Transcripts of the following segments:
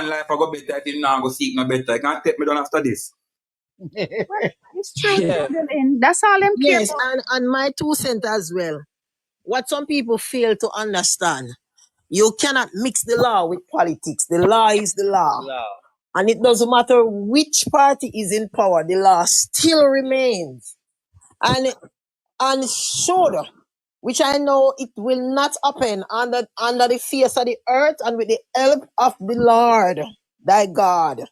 man life I go better if him now go seek no better. You can't take me down after this. It's true. Yeah. That's all them care Yes, about. and my 2 cents as well. What some people fail to understand, you cannot mix the law with politics. The law is the law. Law. And it doesn't matter which party is in power, the law still remains. And should, which I know it will not happen under the face of the earth and with the help of the Lord, thy God.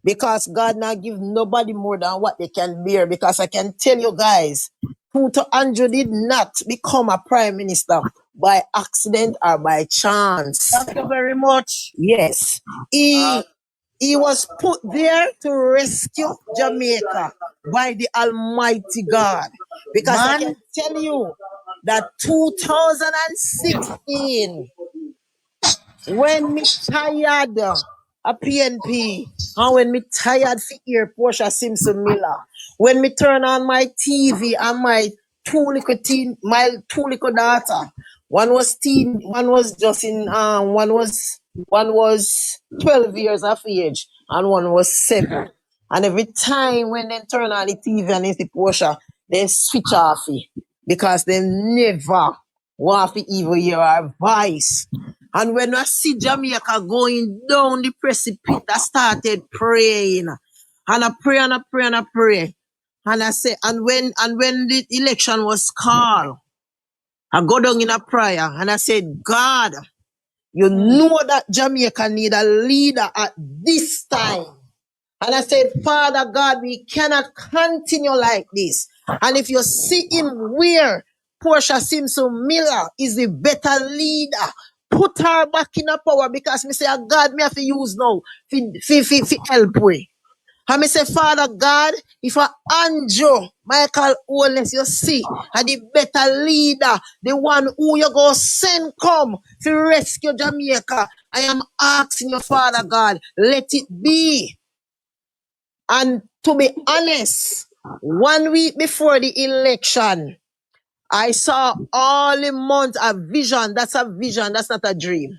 Because God not give nobody more than what they can bear. Because I can tell you guys, Tutu Andrew did not become a prime minister by accident or by chance. Thank you very much. Yes, he was put there to rescue Jamaica by the Almighty God. Because I can Man, tell you that 2016, when me tired a PNP, and when me tired for hear Portia Simpson Miller, when me turn on my TV and my two little daughter, one was just in one was 12 years of age and one was 7. And every time when they turn on the TV and they see Portia, they switch off it because they never want to even hear our voice. And when I see Jamaica going down the precipice, I started praying. And I pray and I pray and I pray. And I say, and when the election was called, I go down in a prayer and I said, God, you know that Jamaica need a leader at this time. And I said, Father God, we cannot continue like this. And if you see him where Portia Simpson Miller is the better leader, put her back in the power because me say, God, me have to use now for help we. And me say, Father God, if a Andrew, Michael Owens, you see, are the better leader, the one who you go send come to rescue Jamaica, I am asking you, Father God, let it be. And to be honest, 1 week before the election, I saw all the months a vision. That's a vision. That's not a dream.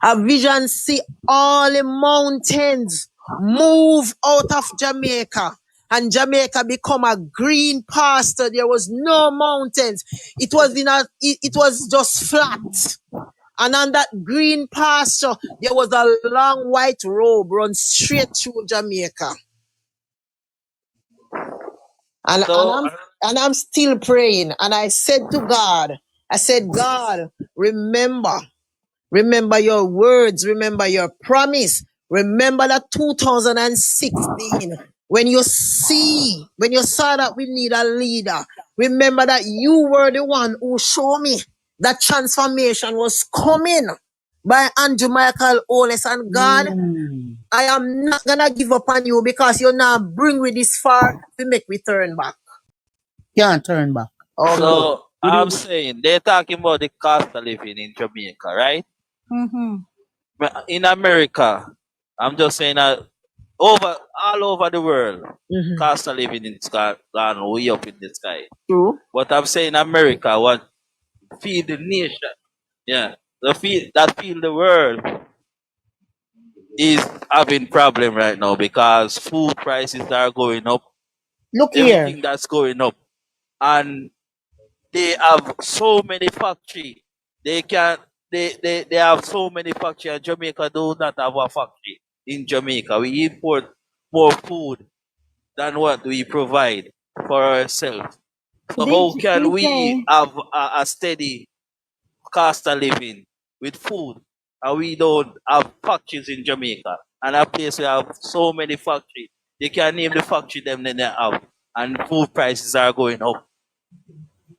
A vision see all the mountains move out of Jamaica. And Jamaica become a green pasture. There was no mountains. It was just flat. And on that green pasture, there was a long white robe run straight through Jamaica. And, So and I'm still praying. And I said to God, I said, God, remember your words, remember your promise. Remember that 2016, when you saw that we need a leader, remember that you were the one who showed me that transformation was coming by Andrew Michael Owens. And God, I am not gonna give up on you because you now bring me this far to make me turn back. can't turn back. Okay. so I'm saying they're talking about the cost of living in Jamaica, right? Mm-hmm. But in America, I'm just saying that all over the world, Mhm. cost of living is gone way up in the sky. True. But I'm saying America, what feed the nation, yeah, feed the world is having problem right now because food prices are going up, Look here. everything that's going up, and they have so many factory. They can they have so many factory, and Jamaica do not have a factory in Jamaica. We import more food than what we provide for ourselves. So how can we have a steady cost of living with food and we don't have factories in Jamaica? And a place we have so many factories. They can name the factory them they have, and food prices are going up.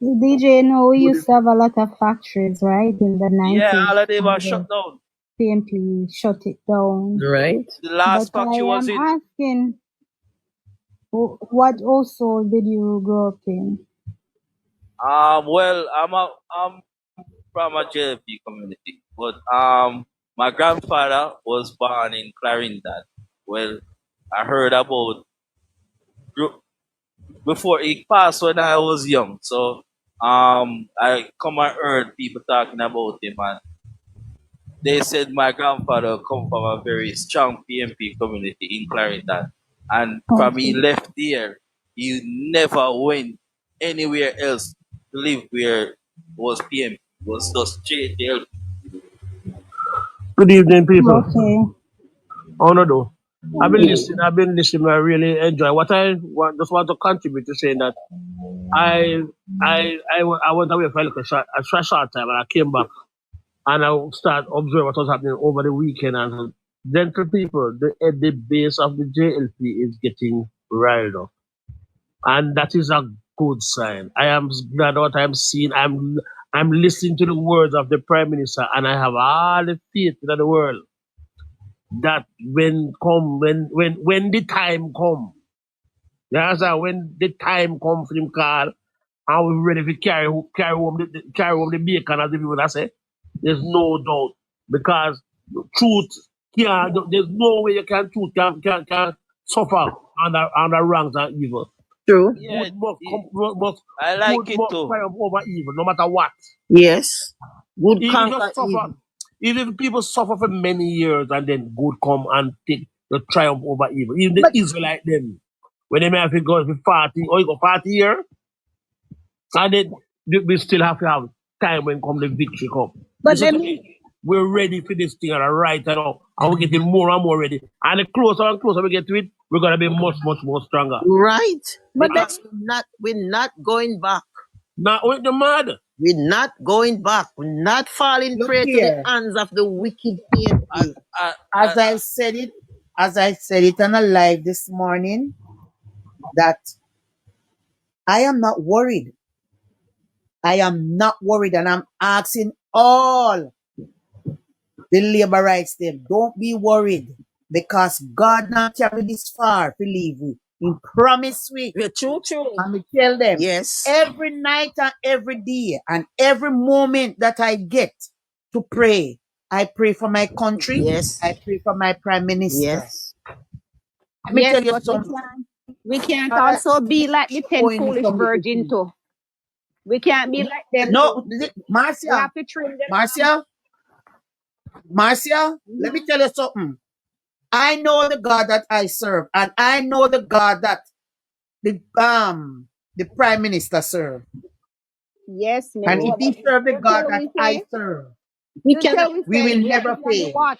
DJ, know we used to have a lot of factories, right? In the 90s. Yeah, all of them are and shut the down. PNP shut it down. Right. The last But I factory was am in asking, what also did you grow up in? well, I'm from a JLP community, but my grandfather was born in Clarendon. Well, I heard about before he passed when I was young, so I come and heard people talking about him, and they said my grandfather come from a very strong PMP community in Clarendon. And from he Okay. left there, he never went anywhere else to live where was PMP. It was just JLPPNP. Good evening, people. Okay. How do you do? I've been Okay. listening. I've been listening. I really enjoy. What I just want to contribute to saying that I went away for a short time and I came back and I start observe what was happening over the weekend and gentle people. The base of the JLP is getting riled up, and that is a good sign. I am glad what I'm seeing. I'm listening to the words of the Prime Minister, and I have all the faith in the world that when the time come, you understand, when the time come for him call and we're ready to carry home the bacon as the people that say, there's no doubt. Because truth there's no way you can suffer under wrongs and evil. True. Yeah, I Good like it must too. triumph over evil, no matter what. Yes. Good Even conquer just suffer, evil. even if people suffer for many years and then good come and take the triumph over evil. Even the But Israelite them, when they may have to go for 40 or you go 40 years, and then we still have to have time when come the victory come. but This is let me we're ready for this thing and right now, and we're getting more and more ready. And the closer and closer we get to it, we're gonna be much, much more stronger. right. But let Because we're not going back. Now with the mad. We're not going back. We're not falling Look prey to the here. hands of the wicked I, PNP. I, As I, I said it on a live this morning, that I am not worried. I am not worried, and I'm asking all the labor rights them, don't be worried, because God not carry this far to leave we. He promised we. Yeah, true, true. And we tell them Yes. every night and every day and every moment that I get to pray, I pray for my country. Yes. I pray for my prime minister. Yes. Let me Yes, tell you but something. we can't God also be like the 10 showing me foolish some little virgin things. too. We can't be like them too. No, We Marcia, have to trim them down. Marcia, let me tell you something. I know the God that I serve, and I know the God that the prime minister serve. Yes, me And know. if But he serve the you God tell that we I say, serve, We you cannot. tell we we say, will we have to never be on the fail. watch.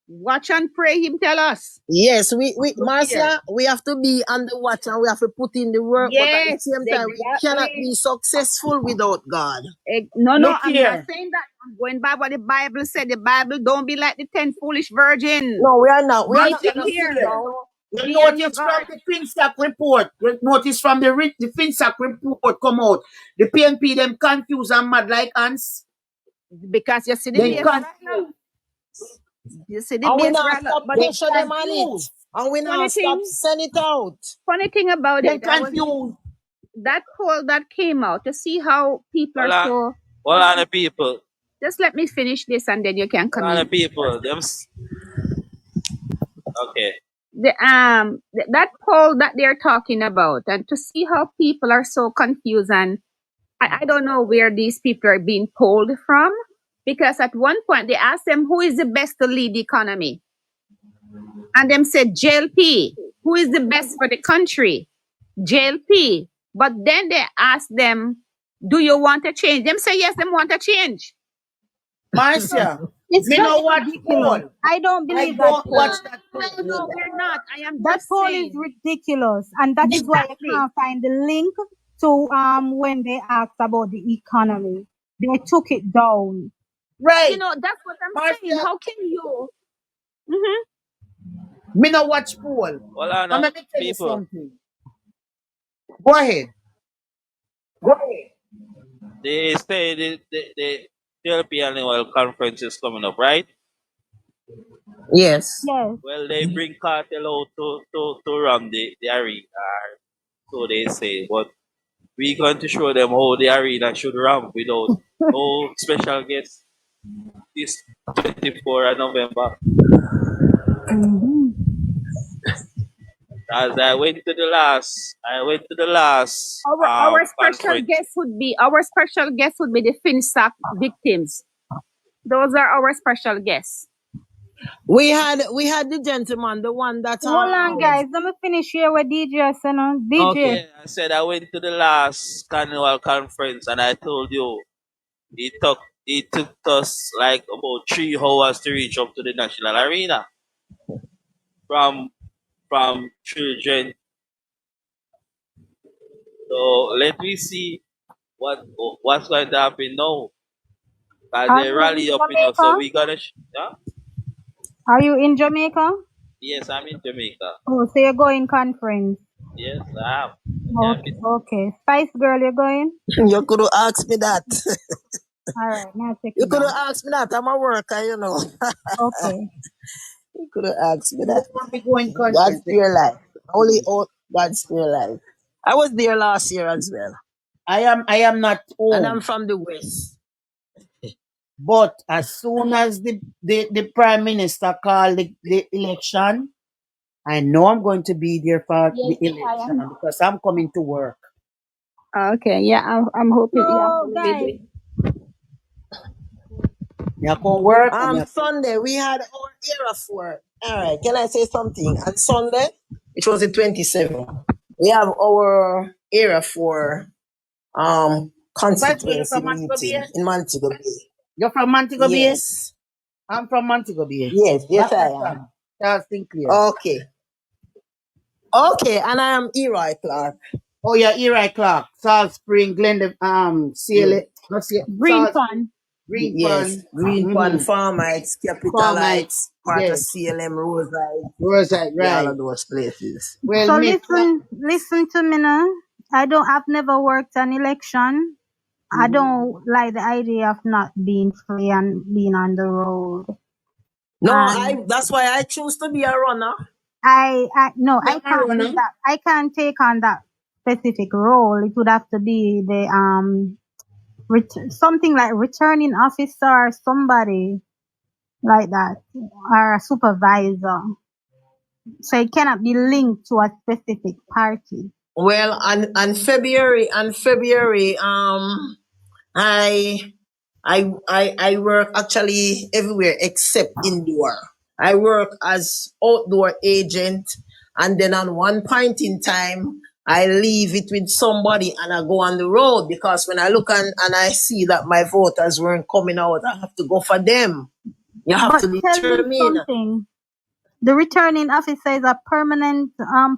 Watch and pray, him tell us. Yes, we Look here. Marcia, we have to be on the watch and we have to put in the work, but at the Yes, same time, we cannot exactly. be successful without God. No, Look I'm not here. saying that. I'm going by what the Bible said. The Bible don't be like the 10 foolish virgin. No, we are not. We are Be not Marcia, still gonna look sit here. here. down. You Be on your notice from guard. the FinStack report, you notice from the FinStack report come out, the PNP them confused and mad like ants. Because you see the They base right now. confused. You see the And we base not right now. stop But They pressure them on it. confused. And we funny not stop thing, send it out. funny thing about They it, confused. that poll that came out to see how people are hold on, so. hold on, the people. Just let me finish this and then you can come Hold on, the in. people. Okay. That poll that they're talking about, and to see how people are so confused, and I don't know where these people are being polled from, because at one point they asked them who is the best to lead the economy, and them said JLP. Who is the best for the country? JLP. But then they asked them, do you want a change? Them say yes, them want a change. Marcia, it's me just know what ridiculous. poll. I don't I believe that don't poll. watch that No, poll. we're not. I am That just poll is saying. ridiculous, and that is why I Exactly. can't find the link to when they asked about the economy. They took it down. Right. That's what I'm saying. Marcia, How can you? Mhm. me no watch poll. Hold on, Now let me tell you people. something. Go ahead. They say the JLP annual conference is coming up, right? Yes. Yes. Well, they bring cartel out to run the arena, so they say. But we're going to show them how the arena should run without no special guests this 24th of November. Mhm. As I went to the last Our special conference. guest would be the FinSAC victims. Those are our special guests. We had the gentleman, the one that Hold on, guys. Let me finish here with DJ. So no, DJ. Okay. Yeah, I said I went to the last carnival conference and I told you it took us like about 3 hours to reach up to the national arena from children. So let me see what's going to happen now. Are They you in rally up in us, so Jamaica? we gotta. Yeah? Are you in Jamaica? Yes, I'm in Jamaica. Oh, so you're going conference. Yes, I am. Yeah, Okay, okay. Spice Girl, you're going? You could have asked me that. All right, now check You it could have out. asked me that. I'm a worker, you know. Okay. You could have asked me that. Who won't be going God's conference? spare life. Only God's spare life. I was there last year as well. I am not And I'm home. from the West. But as soon as the Prime Minister called the election, I know I'm going to be there for the Yes, I election am. because I'm coming to work. Okay, yeah, I'm hoping. Yeah, So, we'll be guys, doing. I come work. Sunday, we had our era for. All right, can I say something? On Sunday, which was the 27th, we have our era for Spice Girl, you're constituency from Montego meeting Bay? in Montego Bay. You're from Montego Bay? Yes. I'm from Montego Bay. Yes, I am. Backerton, Charles Sinclair. Okay. Okay, and I am Eroy Clark. Oh, yeah, Eli Clark, Salt Spring, Glendale, CLA, not CLA, Green Salt Pan. Green Yes, Pan, Green Pan, Farmites, Palmites, Capitalites, part of yes, CLM, Rosite, Rosite, yeah, all right. of those places. Well, So me, listen to me now. I've never worked an election. I don't like the idea of not being free and being on the road. No, And that's why I choose to be a runner. I yeah, can't do that. I can't take on that specific role. It would have to be the something like returning officer or somebody like that, or a supervisor. So it cannot be linked to a specific party. Well, on February, I I work actually everywhere except indoor. I work as outdoor agent, and then on one point in time, I leave it with somebody and I go on the road because when I look and I see that my voters weren't coming out, I have to go for them. You have But to tell me determine. something. The returning officer is a permanent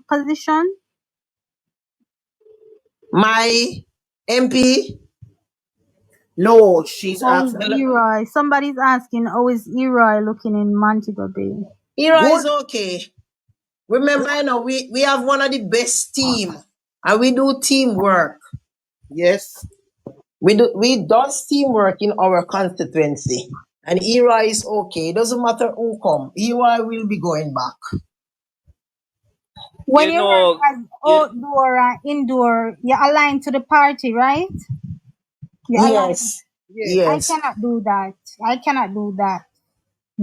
position. My MP, no, she's How is asking. Eroy? Somebody's asking, how is Eroy looking in Montego Bay? Ira Good. is okay. Remember, you know, we have one of the best team, and we do teamwork. Yes. We does teamwork in our constituency, and Ira is okay. It doesn't matter who come. Ira will be going back. When You you work know, as outdoor and indoor, you're aligned to the party, right? You're aligned. Yes, Yes. I yes. cannot do that. I cannot do that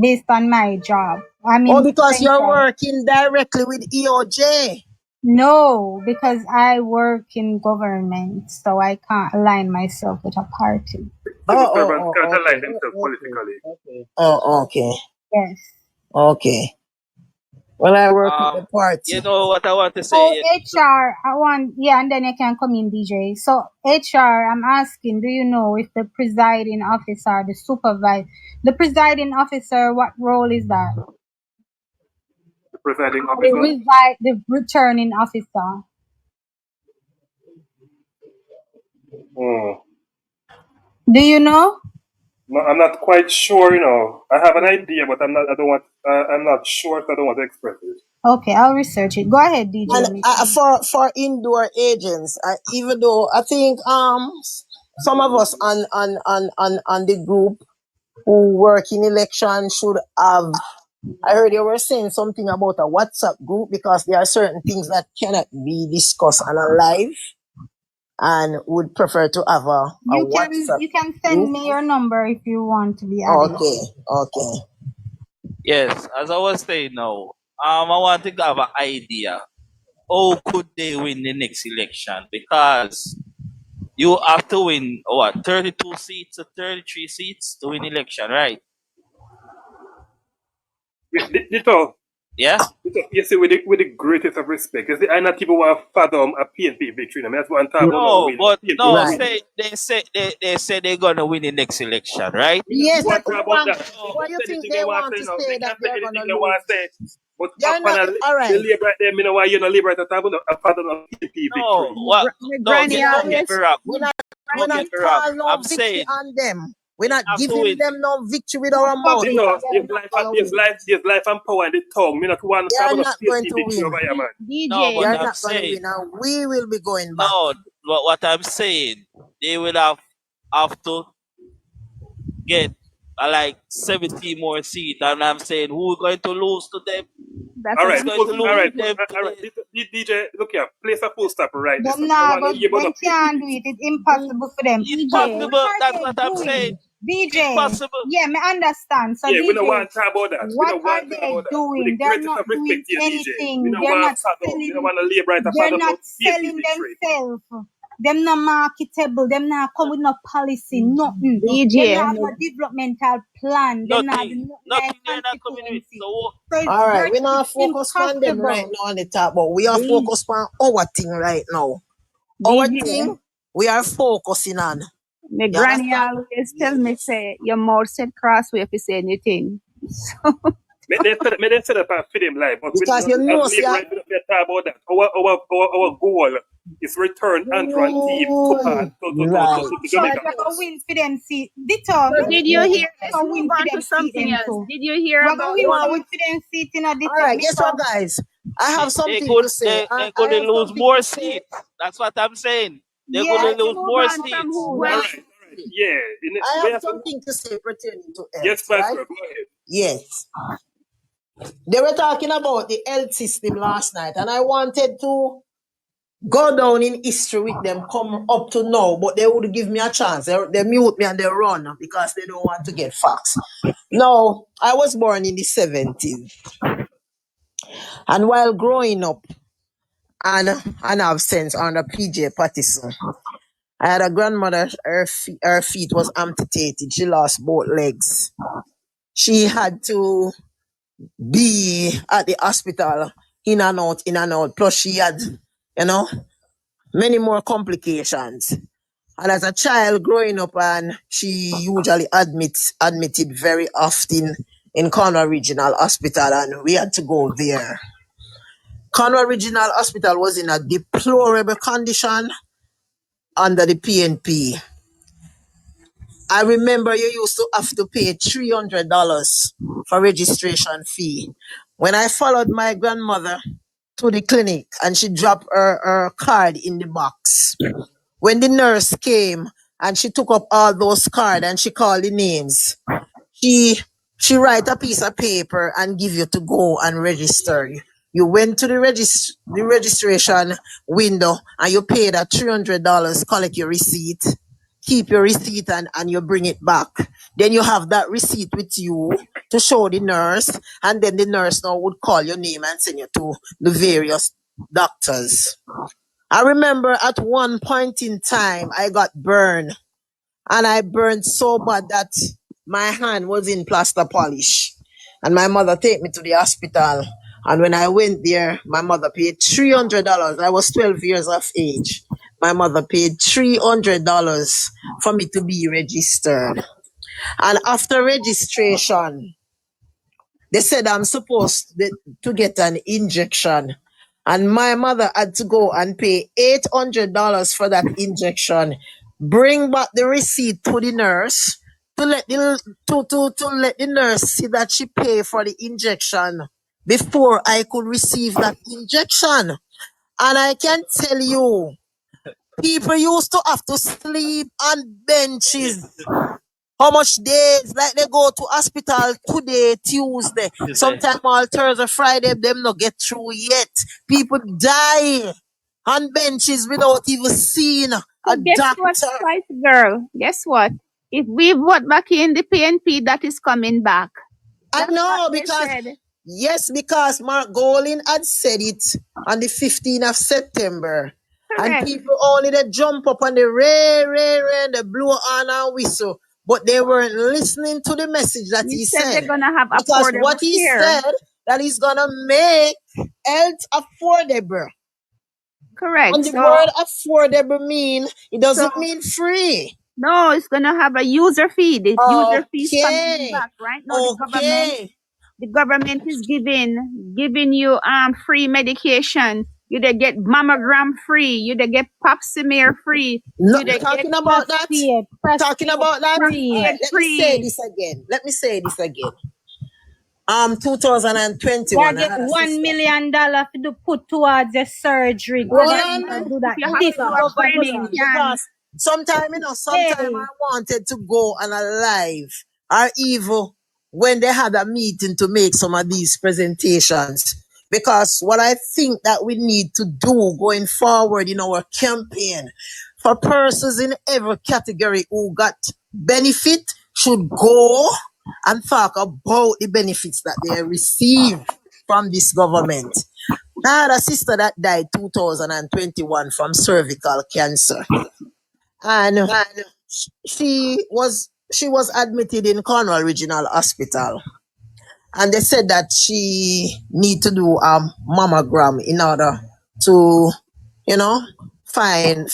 based on my job. I Oh, mean, because you're central. working directly with EOJ. No, because I work in government, so I can't align myself with a party. Civil Oh, servants oh, can't oh, align okay. themselves politically. Okay. Oh, okay, Yes. okay. Well, I work with the you party. know what I want to So say. HR, I want, yeah, and then you can come in, DJ. So HR, I'm asking, do you know if the presiding officer, the presiding officer, what role is that? The presiding officer. The returning officer. Hmm. Do you know? No, I'm not quite sure. I have an idea, but I'm not. I don't want. I'm not sure, so I don't want to express it. Okay, I'll research it. Go ahead, And DJ. for indoor agents, even though I think some of us on the group who work in election should have. I heard you were saying something about a WhatsApp group because there are certain things that cannot be discussed on a live, and would prefer to have a WhatsApp You can send group. me your number if you want to be added. Okay. Yes, as I was saying now, I want to have an idea. How could they win the next election? Because you have to win what 32 seats or 33 seats to win election, right? Dito, Yeah. you see, with the greatest of respect, you see, I not even want to fathom a PNP victory. I mean, that's one time about no No, win. but PNP no, Right. win. they say they're gonna win the next election, right? We not Yes, want to talk about that. So what They do you say think anything they they want want to say to now. say They that can say they're anything gonna they want lose? to say. But They're upon not all the right. labor right there, me know why you know labor at the time, a fathom of PNP victory. no, what? The No, granny don't get always me wrong. We're Don't not get me wrong. call no I'm victory saying on them. We're they not have to giving win. them no victory with No our mouth puppet. because Because they're not gonna win. there's life and power in the tongue. Me not want to They talk are about not a going PNP to victory win. over here, man. No, They but DJ. are I'm not gonna saying win, and we will be going back. no. What I'm saying, they will have to get like 70 more seats, and I'm saying who's going to lose to them? That's All what right, Who's I'm going to all lose saying. right, to them to all right. the? DJ, look here, place a full stop right there. Them So I nah, want but to hear about them a PNP can't do it. victory. It's impossible for them. It's So DJ. what possible. are That's they what I'm saying. doing? DJ, Impossible. yeah, me understand. So Yeah, we don't DJ, want to talk about that. We what don't are want to talk they about that. With the doing? They're greatest not of respect doing to you, DJ. We anything. don't They're want not to fathom. We don't selling. want to lay right to They're fathom not no PNP selling victory. themselves. Them not marketable. Them not come with no policy. Nothing. Them not DJ. have no developmental plan. Them not have Nothing. nothing like Nothing they're not coming with. constituency. So So it's All right, very we're it's not focused on them right impossible. now on the top, but we are focused on our thing right now. Our DJ. thing we are focusing on. My You granny understand? always tell me, Yes. say, your mouth said crossway if you say anything. May they set up a film live, but we Because not you as know, see, labor right. We don't talk about that. Our goal is return Andrew and Eve right. to But Jamaica. we're gonna win for them seat. Dito, So did you hear? we're Let's gonna move win for on to them seat something them else. too. Did you hear We're gonna about win one? for them seat in a All Dito right, guess what, because guys? I have they something could to say. they I gonna have lose something more to say. seats. That's what I'm saying. They're gonna yes, Let's lose move more on from seats. who All went. right. Yeah. I have something to say pertaining to Yes, health, right? Pastor. Go ahead. Yes. They were talking about the health system last night, and I wanted to go down in history with them, come up to now, but they would give me a chance. They mute me and they run because they don't want to get facts. Now, I was born in the 70s, and while growing up and have sense under PJ Patterson, I had a grandmother, her feet was amputated. She lost both legs. She had to be at the hospital in and out, in and out. Plus, she had, you know, many more complications. And as a child growing up, and she usually admitted very often in Cornwall Regional Hospital, and we had to go there. Cornwall Regional Hospital was in a deplorable condition under the PNP. I remember you used to have to pay $300 for registration fee. When I followed my grandmother to the clinic and she dropped her card in the box, when the nurse came and she took up all those cards and she called the names, she she write a piece of paper and give you to go and register. You went to the registration window and you paid that $300, collect your receipt, keep your receipt and you bring it back. Then you have that receipt with you to show the nurse, and then the nurse now would call your name and send you to the various doctors. I remember at one point in time I got burned, and I burned so bad that my hand was in plaster polish. And my mother take me to the hospital. And when I went there, my mother paid $300. I was 12 years of age. My mother paid $300 for me to be registered. And after registration, they said I'm supposed to get an injection. And my mother had to go and pay $800 for that injection. Bring back the receipt to the nurse to let the nurse see that she paid for the injection before I could receive that injection. And I can tell you, people used to have to sleep on benches. How much days? Like they go to hospital today, Tuesday. You say Sometime all Thursday, Friday, them not get through yet. People die on benches without even seeing a So guess what, doctor. Spice Girl? Guess what? If we vote back in the PNP, that is coming back. I That's what know they because said. yes, because Mark Golin had said it on the 15th of September. And Correct. people only they jump up on the ray, they blow on and whistle. But they weren't listening to the message that He he said they're said. gonna have Because affordable what he care. said, that he's gonna make health affordable. Correct. And the word affordable mean, it So doesn't mean free. no, it's gonna have a user fee. The user fee is coming Okay. back, right? No, Okay. the government is giving you free medication. You they get mammogram free. You they get pap smear free. No, You they get talking about that. Talking Prostate about that. All free. right, let me say free. this again. Let me say this again. Yeah, 2021, I get had a sister. $1 million to put towards your surgery. Oh, Hold yes. Government on. do If that. you have This to do a brain government. scan, Because sometime I Hey, wanted to go on a live or even when they had a meeting to make some of these presentations. Because what I think that we need to do going forward in our campaign for persons in every category who got benefit should go and talk about the benefits that they receive from this government. I had a sister that died 2021 from cervical cancer, and she was admitted in Cornwall Regional Hospital, and they said that she need to do a mammogram in order to, you know, find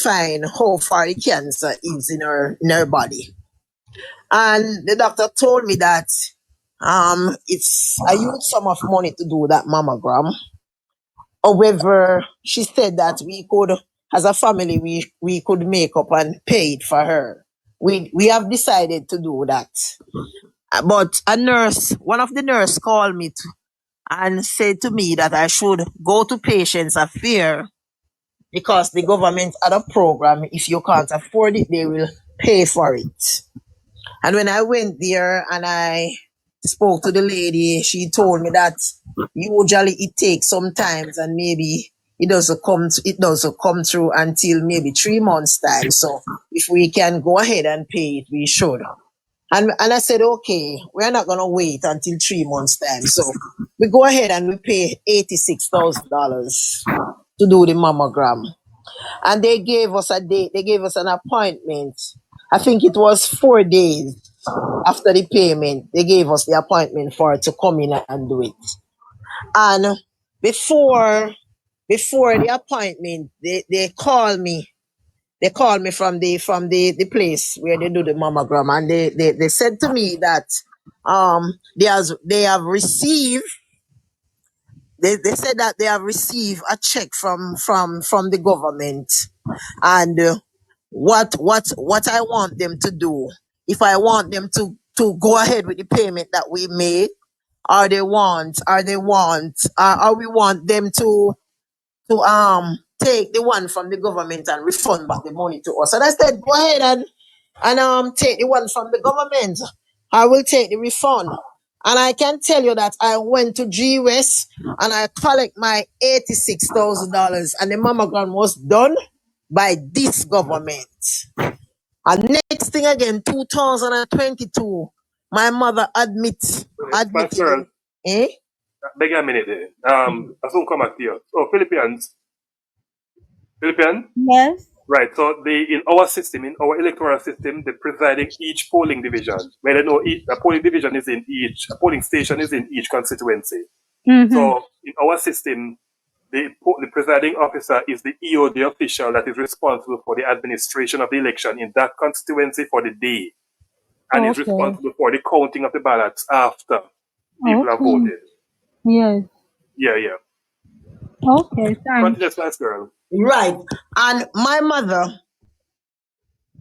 how far the cancer is in her body. And the doctor told me that it's a huge sum of money to do that mammogram. However, she said that we could, as a family, we could make up and pay it for her. We have decided to do that. But one of the nurse called me and said to me that I should go to Patients Affairs because the government had a program. If you can't afford it, they will pay for it. And when I went there and I spoke to the lady, she told me that usually it takes some times and maybe it doesn't come through until maybe 3 months time. So if we can go ahead and pay it, we should. And I said, okay, we're not gonna wait until 3 months time. So we go ahead and we pay $86,000 to do the mammogram. And they gave us a date, they gave us an appointment. I think it was 4 days after the payment, they gave us the appointment for it to come in and do it. And before the appointment, they called me. They called me from the place where they do the mammogram, and they said to me that they have received they said that they have received a check from the government, and what I want them to do, if I want them to go ahead with the payment that we made, or we want them to take the one from the government and refund back the money to us. And I said, go ahead and take the one from the government. I will take the refund. And I can tell you that I went to G West and I collect my $86,000, and the mammogram was done by this government. And next thing again, 2022, my mother Spice admitted Girl, in, eh? beg a minute there. I soon come back to you. So Philippines, yes. right. So in our system, in our electoral system, the presiding each polling division, where they know a polling division is in a polling station is in each constituency. Mm-hmm. So in our system, the presiding officer is the EOD official that is responsible for the administration of the election in that constituency for the day, and is Okay. responsible for the counting of the ballots after people have Okay. voted. Yes. Yeah. Okay, thanks. Continue, Spice Girl. Right. And my mother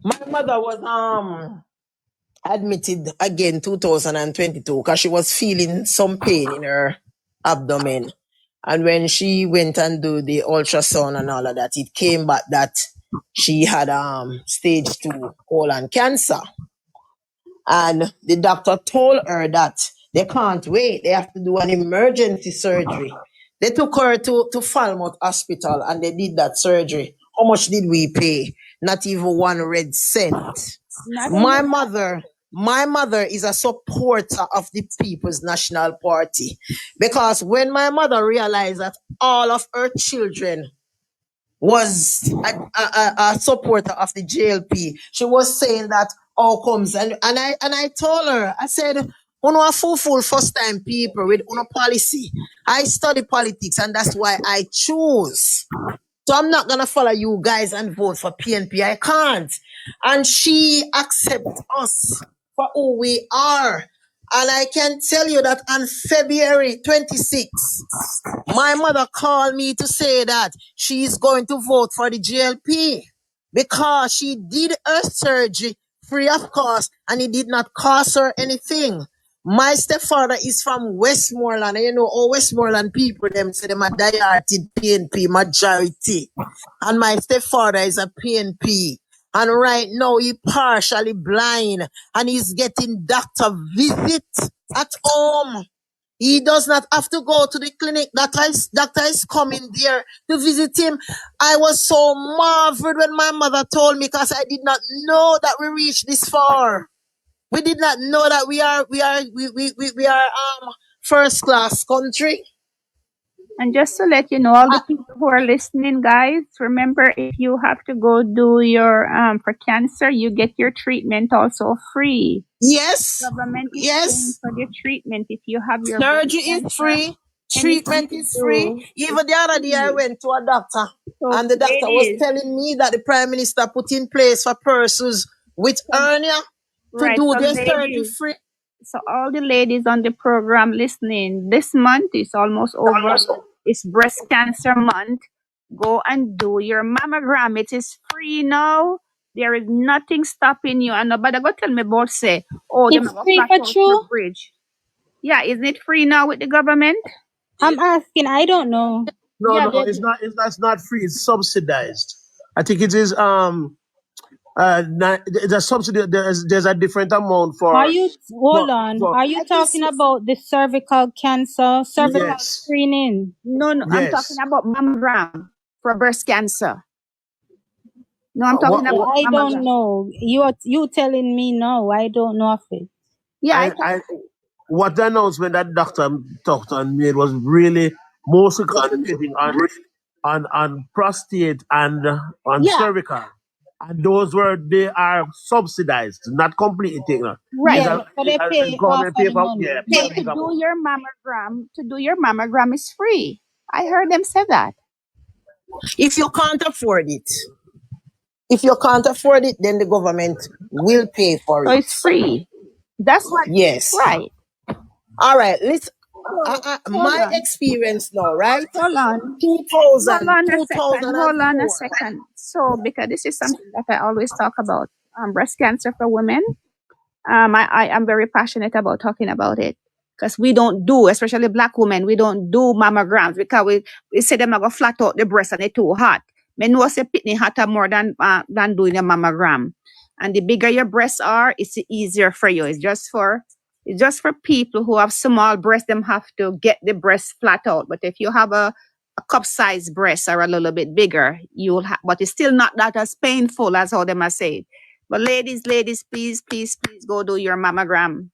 was admitted again 2022 because she was feeling some pain in her abdomen. And when she went and do the ultrasound and all of that, it came back that she had stage 2 colon cancer. And the doctor told her that they can't wait. They have to do an emergency surgery. They took her to Falmouth Hospital and they did that surgery. How much did we pay? Not even 1 red cent. Not My even mother is a supporter of the People's National Party, because when my mother realized that all of her children was a supporter of the JLP. She was saying that outcomes, and I told her, I said, "Uno a fool first time people with uno policy. I study politics, and that's why I choose. So I'm not gonna follow you guys and vote for PNP. I can't." And she accepts us for who we are. And I can tell you that on February 26th, my mother called me to say that she is going to vote for the GLP because she did her surgery free of cost and it did not cost her anything. My stepfather is from Westmoreland, and you know, all Westmoreland people, them say them a diehard PNP majority. And my stepfather is a PNP. And right now he partially blind and he's getting doctor visit at home. He does not have to go to the clinic. Doctor is coming there to visit him. I was so marveled when my mother told me because I did not know that we reached this far. We did not know that we are first class country. And just to let you know, all the people who are listening, guys, remember if you have to go do your for cancer, you get your treatment also free. Yes. Government is paying Yes. for the treatment if you have your breast Surgery is cancer. free. Anything Treatment you is do, free. Even it's the other day I free. went to a doctor So and the doctor was ladies, telling me that the Prime Minister put in place for persons with hernia to right? do So their surgery ladies, free. so all the ladies on the program listening, this month is almost over. It's breast cancer month. Go and do your mammogram. It is free now. There is nothing stopping you. And nobody go tell me about say, oh, they It's have a free flat for out your true? bridge. Yeah, isn't it free now with the government? I'm asking. I don't know. No, Yeah, no, it's not. It's not free. It's subsidized. I think it is. It's a subsidy. There's a different amount Are for you, hold for on, for. are you I think talking about the cervical cancer, cervical Yes, screening? no, I'm talking yes. about mammogram for breast cancer. No, I'm talking What, about I don't mammogram. know. You telling me no. I don't know of it. Yeah, I I what the announcement that doctor talked and made was really mostly concentrating on prostate and on yeah, cervical, and those they are subsidized, not completely taken. right. Is Yeah, a, so is they a, is pay half government of the paper, money. pay So a big amount. to do your mammogram is free. I heard them say that. If you can't afford it, then the government will pay for So it. it's free. That's what. Yes. Right. All right. Let's. So hold My on. experience now, right? Hold on. 2000, Hold on a 2004. second. So because this is something that I always talk about, breast cancer for women. I am very passionate about talking about it because we don't do, especially black women, we don't do mammograms because we say them are going to flat out the breast and it's too hot. Men know say pitney hotter more than doing a mammogram. And the bigger your breasts are, it's easier for you. It's just for people who have small breasts, them have to get the breast flat out. But if you have a cup size breast or a little bit bigger, you'll have, but it's still not that as painful as how them are saying. But ladies, please go do your mammogram.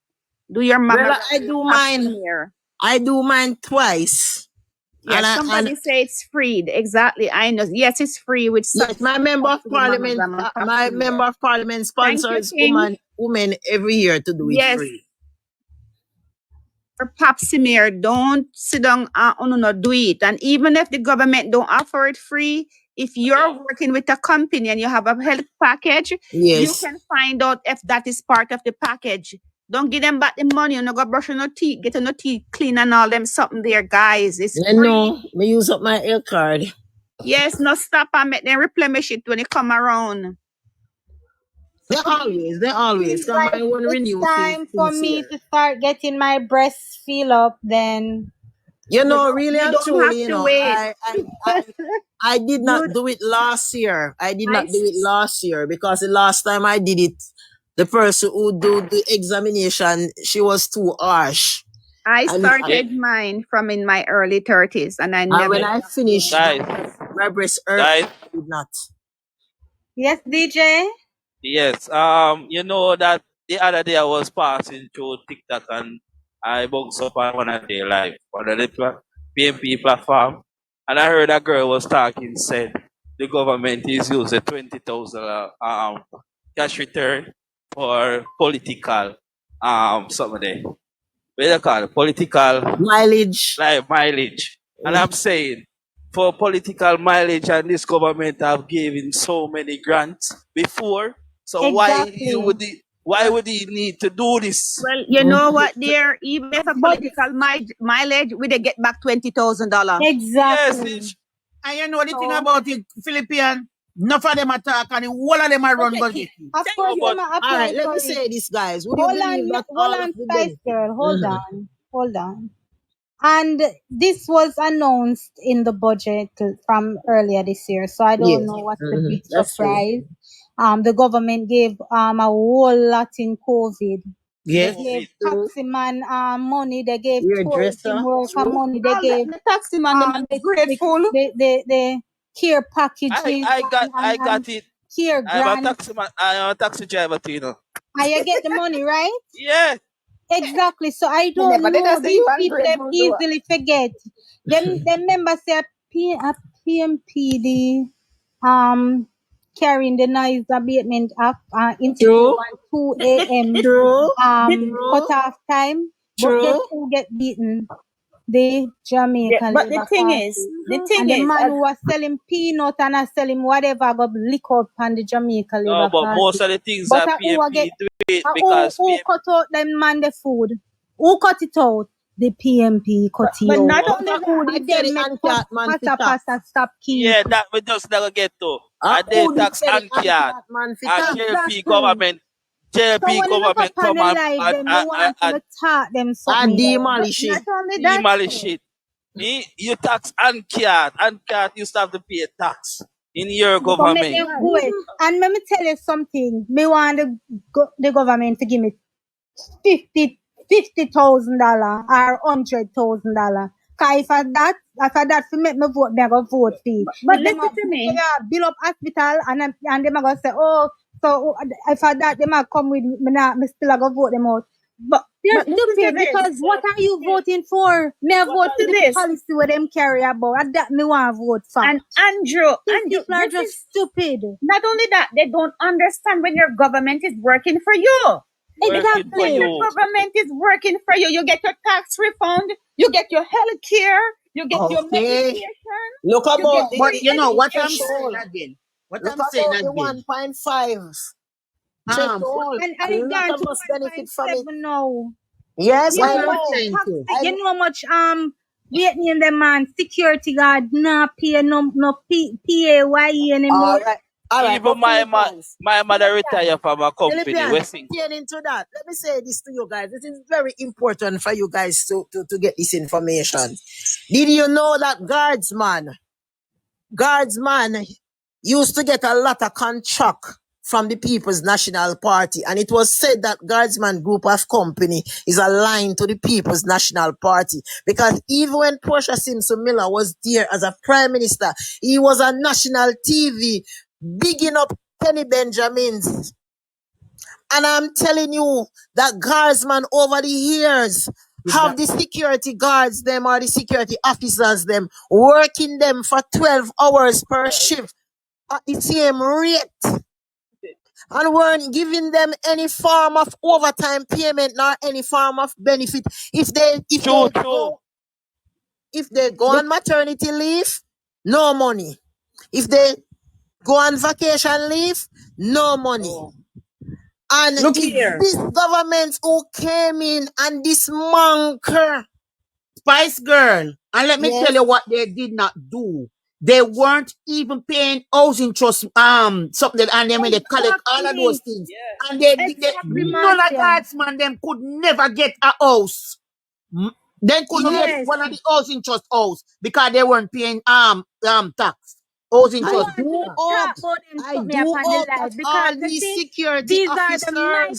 Do your Well, mammogram I with a do pap mine. smear. I do mine twice. Yes, And somebody say it's free. Exactly. I know. Yes, it's free with some yes, my member cost of to the parliament, mammogram and pap my smear. member of parliament Thank you, sponsors King. women every year to do it Yes, free. for pap smear, don't sit down and do it. And even if the government don't offer it free, if you're working with a company and you have a health package, you Yes. can find out if that is part of the package. Don't give them back the money. You know, go brush your teeth, get your teeth clean and all them something there, guys. It's I free. know. Me use up my L card. Yes, no stop and make them replenish it when they come around. They always. Seems Come like my one it's renew time for since me here. to start getting my breasts filled up then. You know, really You and don't have truly, you to know, wait. I did not You, do it last year. I did I, not do it last year because the last time I did it, the person who do the examination, she was too harsh. I And, started mine from in my early 30s and I never when I stopped finished, doing it. Guys, my breast hurt. guys, I did not. Yes, DJ? yes. You know that the other day I was passing through TikTok and I booked up on one of their live on the PMP platform, and I heard a girl was talking said the government is using 20,000 cash return for political something there. What do you call it? Political Mileage. like mileage. And I'm saying for political mileage and this government have given so many grants before. So Exactly. why would he need to do this? Well, you know what, dear? Even if a But political mileage, we they get back $20,000. Yes, exactly. it's And you know the thing So- about it, Philippine, enough of them attack and the whole of them are run budget. Of course, but- them are All apply right, let for me it. say this, guys. Would you Hold believe on, that hold all on, of the Spice benefits? Girl. Hold on. And this was announced in the budget from earlier this year, so I don't Yes. know what's the big That's true. surprise. The government gave a whole lot in COVID. Yes. They gave True. taximan money. They gave Hairdresser, tourism worker true. money. They All gave the taxi man, them are grateful. the care packages I and got it. care grants. I am a taxi driver too, you know. And you get the money, right? Yeah. Exactly. So I They never don't did know. us These even people them grateful to easily forget. Them members say PMPD carrying the noise abatement act institute True. on 2 a.m. True. cut off time. But guess True. who get beaten? The Jamaican But the Labour thing Party. is, the And thing the is, man who was selling peanut and was selling whatever got lick out on the Jamaica No, Labour but Party. most of the things But that who get PMP do it who because cut out them man the food? Who cut it out? The PMP cut it but out. not only Who that, did tell them the make anti-cat man fi pasta stop keep? yeah, that we just never get to. And they Who did tax tell the and cat anti-cat man fi and tax? Exactly. JLP government So JLP when you look government up on come the live, then they want to talk them And something. demolish Not it. only that, demolish it. You tax and cat used to have to pay tax in your so make government. them go away. And let me tell you something. Me want the government to give me $50,000 or $100,000. Cause if I that for make me vote, me go vote for it. But If them listen to me. build up hospital and them a go say, oh, so if I that them a come with me still a go vote them out. But They're listen to stupid this. because what are you voting for? Me a vote for to the this. policy where them carry about. And that me want to vote for. And Andrew, These people are this just is stupid. not only that, they don't understand when your government is working for you. Working for Exactly. you. Government is working for you. You get your tax refund, you get your health care, you get your Okay. medication. Look about the But you know what I'm threshold. saying again. What Look I'm saying about the again. 1.5 threshold. And A it's lot gone of to us benefit from it. 1.7 now. Yes, You What I know I'm how much know. saying tax, to. you know how much Vietnam them man security guard nah pay no PAYE anymore. All right. Even my mother retired from a company. Philippines, Westing. pertaining to that, let me say this to you guys. This is very important for you guys to get this information. Did you know that guardsman used to get a lot of contract from the People's National Party, and it was said that Guardsman Group of Company is aligned to the People's National Party, because even when Portia Simpson Miller was there as a prime minister, he was on national TV bigging up Penny Benjamins. And I'm telling you that guardsman over the years have the security guards them or the security officers them working them for 12 hours per shift at the same rate, and weren't giving them any form of overtime payment nor any form of benefit. If they go on maternity leave, no money. If they go on vacation leave, no money. And Look it's here. this government who came in and this monker. Spice Girl. And let me Yes. tell you what they did not do. They weren't even paying housing trust something, and then when they collect all of those things. And Exactly, none of Marcia. guardsmen them could never get a house. They couldn't get Yes. one of the housing trust house because they weren't paying tax. Housing I trust. want to talk about them I something do upon the hope live that because all you these see, security these are the officers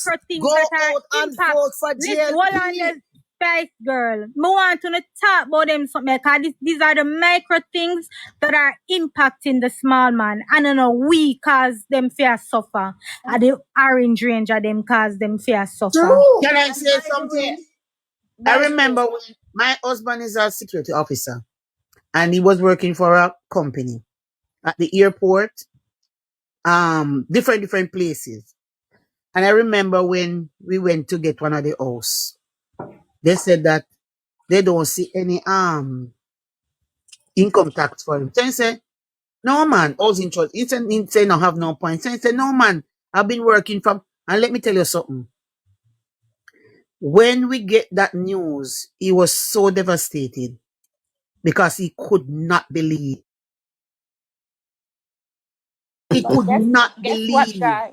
micro things go that are out and impact. vote for Listen, hold on JLP. the Spice Girl. I want to talk about them something because these are the micro things that are impacting the small man. I don't know, we cause them fear suffer. And the orange ranger them cause them fear suffer. Can I say something? I remember when my husband is a security officer and he was working for a company. at the airport, different places. And I remember when we went to get one of the house, they said that they don't see any income tax for him. So he said, no man, housing trust. He said no have no point. So he said, no man, I've been working from, and let me tell you something. When we get that news, he was so devastated because he could not believe. He could not Guess what, believe. guy?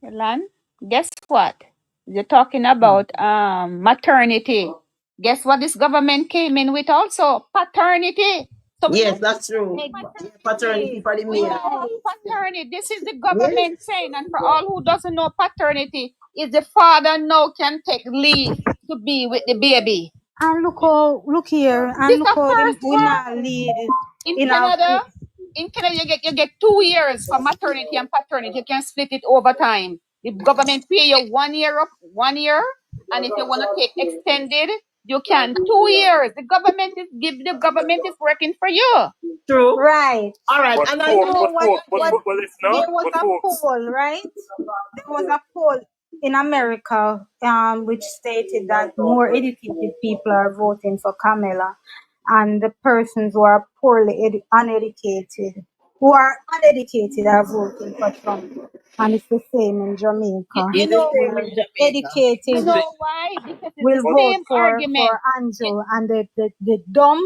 Lan, guess what? You're talking about maternity. Guess what this government came in with also? Paternity. So we Yes, don't that's true. Yeah, paternity for the we male. don't have paternity. This is the Yes. government saying, and for all who doesn't know paternity, is the father now can take leave to be with the baby. And look here, and This look the how them first we one. not lead In in a Canada, you get 2 years for maternity and paternity. You can split it over time. The government pay you 1 year up, 1 year, and if you want to take extended, you can 2 years. The government is working for you. True. right. All right. But And I You folks, know know, but what? folks, but, What but, but listen now, there was but a folks, poll, right? There was a poll in America, which stated that more educated people are voting for Kamala, and the persons who are uneducated are voting for Trump. And it's the same in Jamaica. You it's the know same why? in Jamaica. You Educated know why? Because it's will the vote same for argument. Andrew, and the dumb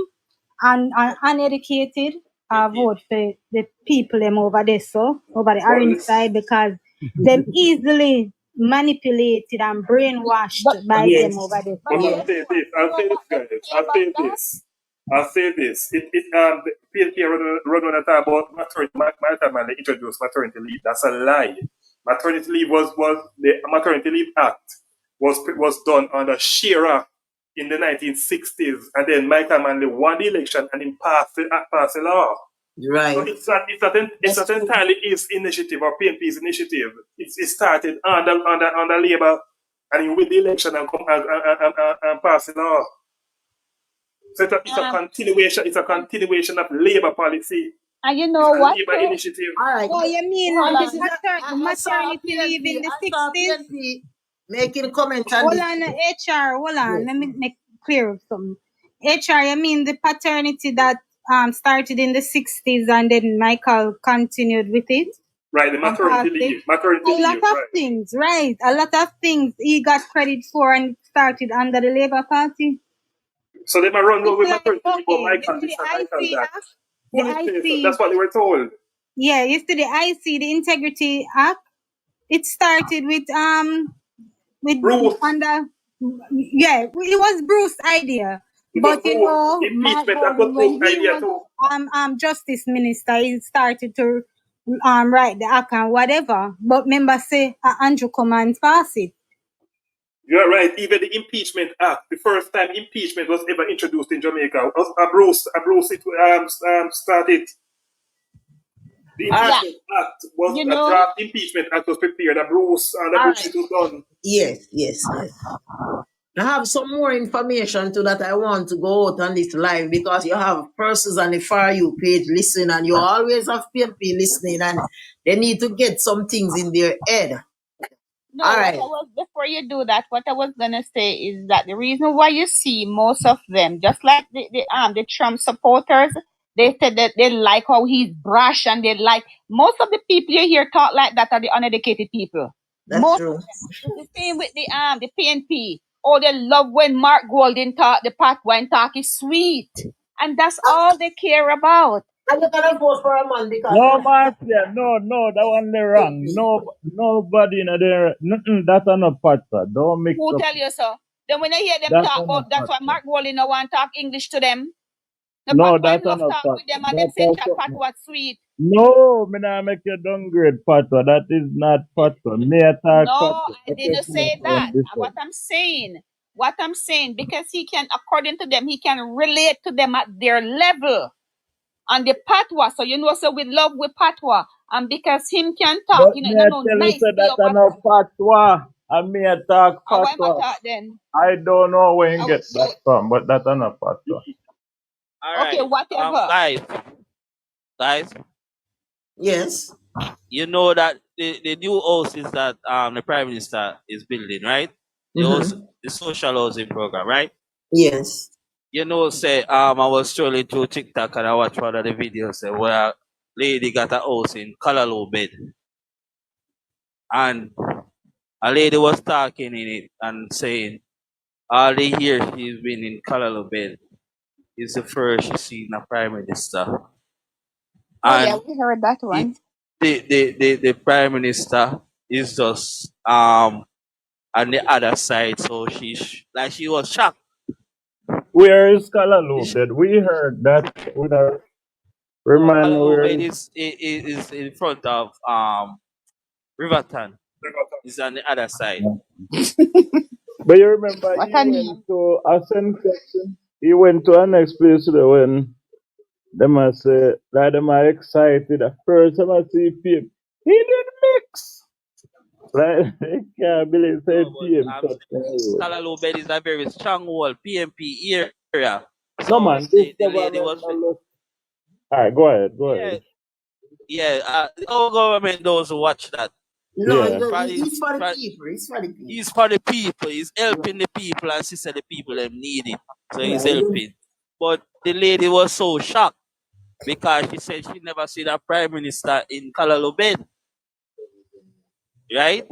and uneducated vote for the people them over there, so over the but orange listen, side, because them easily manipulated and brainwashed But by Yes. them over there. but but So I'll guess say what? this, You I'll know say this, what they guys, say I'll say about that? this. I'll say this. The PNP run on a talk about maternity. My time when they introduced maternity leave. That's a lie. Maternity leave was the Maternity Leave Act was done under Shearer in the 1960s, and then Michael Manley won the election and he passed the law. So Right. it's not entirely his initiative or PNP's initiative. It started under Labour, and he win the election and come and pass the law. So it's a continuation. It's a continuation of Labour policy. And you It's know a what Labour too? initiative. All right. oh, you mean And Hold this the is on. I saw a maternity leave PNP. in the I saw a 60s? PNP making a comment on Hold this. on, HR, hold on. Yes. Let me make clear something. HR, you mean the paternity that started in the 60s and then Michael continued with it Right, the and maternity passed it? leave. Maternity A lot leave, of right. things, right? A lot of things he got credit for and started under the Labour Party. So they might run It's with like, maternity leave, but okay, you Michael see this the and Michael IC that. Act? The Fully faith. IC, That's what they were told. yeah, you see the IC, the Integrity Act? It started with Bruce, under, yeah, it was Bruce's idea. it was But you Bruce. know, Mark Impeachment, that was Gordon, when Bruce's he idea was too. justice minister, he started to write the act and whatever. But remember, say Andrew come and pass it. You're right. Even the Impeachment Act, the first time impeachment was ever introduced in Jamaica, was Bruce started. The All right. Yeah. Impeachment Act was You a know, draft Impeachment Act was prepared. A All Bruce right. it was done. Yes. Yes. Yes. I have some more information too that I want to go out on this live because you have persons on the Far You page listening and you always have PNP listening and they need to get some things in their head. no, All what right. I was before you do that, what I was gonna say is that the reason why you see most of them, just like the Trump supporters, they said that they like how he's brash and they like most of the people you hear talk like that are the uneducated people. That's Most true. it's the same with the PNP. Oh, they love when Mark Golden talk, the part when talk is sweet. And that's all they care about. I'm not gonna vote for a man because No, Marcia, no, that one they wrong. No, nobody in there. That's not pasta. Don't mix Who up. tell you so? Then when I hear them That's talk not about that's why pasta. Mark Golden no want talk English to them. The No, patois him that's love not talk with pasta. them and them That's say that something. patois sweet. No, me not make you downgrade pasta. That is not pasta. Me attack No, pasta. I Okay, didn't say that. What I'm saying, because he can, according to them, he can relate to them at their level on the patois. So you know, so we love with patois. And because him can talk, But me you I know, tell you nice say way that of I know patois. And me attack and why am I patois. talk then? I don't know where you I get that from, but that's not patois. All okay, right. whatever. Guys, guys. Yes. You know that the new houses that the Prime Minister is building, right? Mm-hmm. The social housing program, right? Yes. You know, say I was strolling through TikTok and I watched one of the videos where a lady got a house in Callaloo bed, and a lady was talking in it and saying all the years she's been in Callaloo bed is the first she's seen a Prime Minister, Oh yeah, and we heard that it one. the Prime Minister is just on the other side, so like she was shocked. Where is Kalaloo bed? We heard that. We don't No, remind me Callaloo where bed is. is in front of Riverton. It's on the other side. But you remember What he a went name. to Ascent Section? He went to our next place today when them I say like them are excited. At first time I see PM. He did mix. Like they can't believe say No, but PM I'm touch the saying road. Callaloo bed is a very strong wall PMP area. No So man, this the lady government was no look. Alright, go ahead, go yeah, ahead. yeah. Our government knows to watch that. No, Yeah. no, Probably, it's for the probably people. It's for the he's people. for the people. He's helping the people and she said the people them need it. So he's Right. helping. But the lady was so shocked because she said she never seen a prime minister in Callaloo bed, right?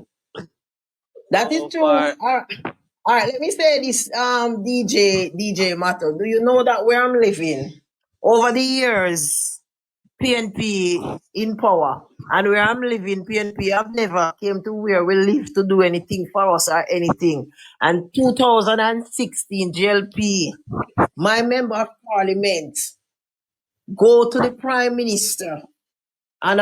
That is So true. for All right, let me say this, DJ Mato. Do you know that where I'm living? Over the years, PNP in power. And where I'm living, PNP have never came to where we live to do anything for us or anything. And 2016 JLP, my member of parliament, go to the prime minister and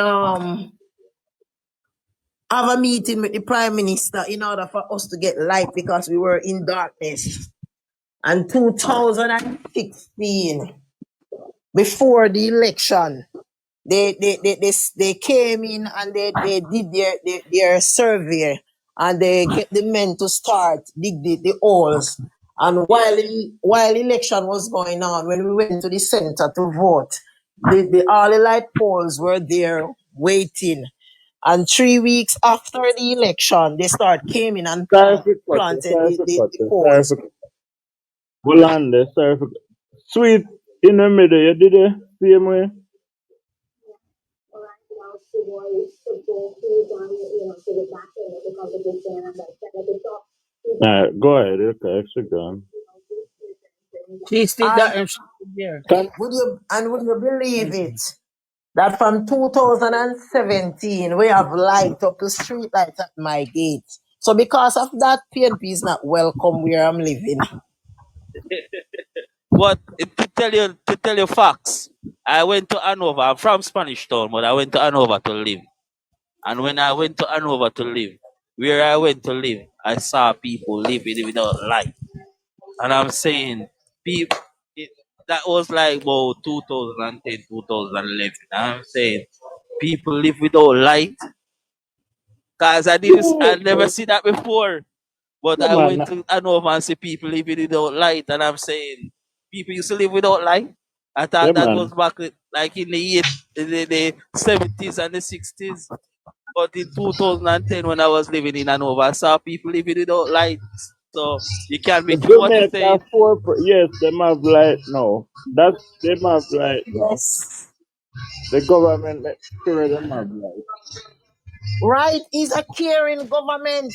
have a meeting with the prime minister in order for us to get light because we were in darkness. And 2016, before the election, they came in and they did their survey and they get the men to start dig the holes. And while election was going on, when we went to the center to vote, the all the light poles were there waiting. And 3 weeks after the election, they start came in and Sorry for cut you, planted sorry for cut the you, sorry poles. for Bolande, sorry for sweet in the middle, you did it same way. Alright, go ahead, okay, extra gun. She still And got him there. would you believe it? That from 2017 we have light up the street lights at my gate. So because of that, PNP is not welcome where I'm living. but to tell you facts, I went to Hanover. I'm from Spanish Town, but I went to Hanover to live. And when I went to Hanover to live, where I went to live, I saw people living without light. And I'm saying, people, that was like about 2010, 2011. I'm saying, people live without light. Cause I never see that before. But Yeah I man, went to Hanover and see people living without light. And I'm saying, people used to live without light. I yeah thought that was man. back like in the 70s and the 60s. But in 2010, when I was living in Hanover, I saw people living without lights. So you can't be true what you're Jamaica saying. yes, them have light now. That's them have light now. Yes. The government make sure them have light. Right? He's a caring government.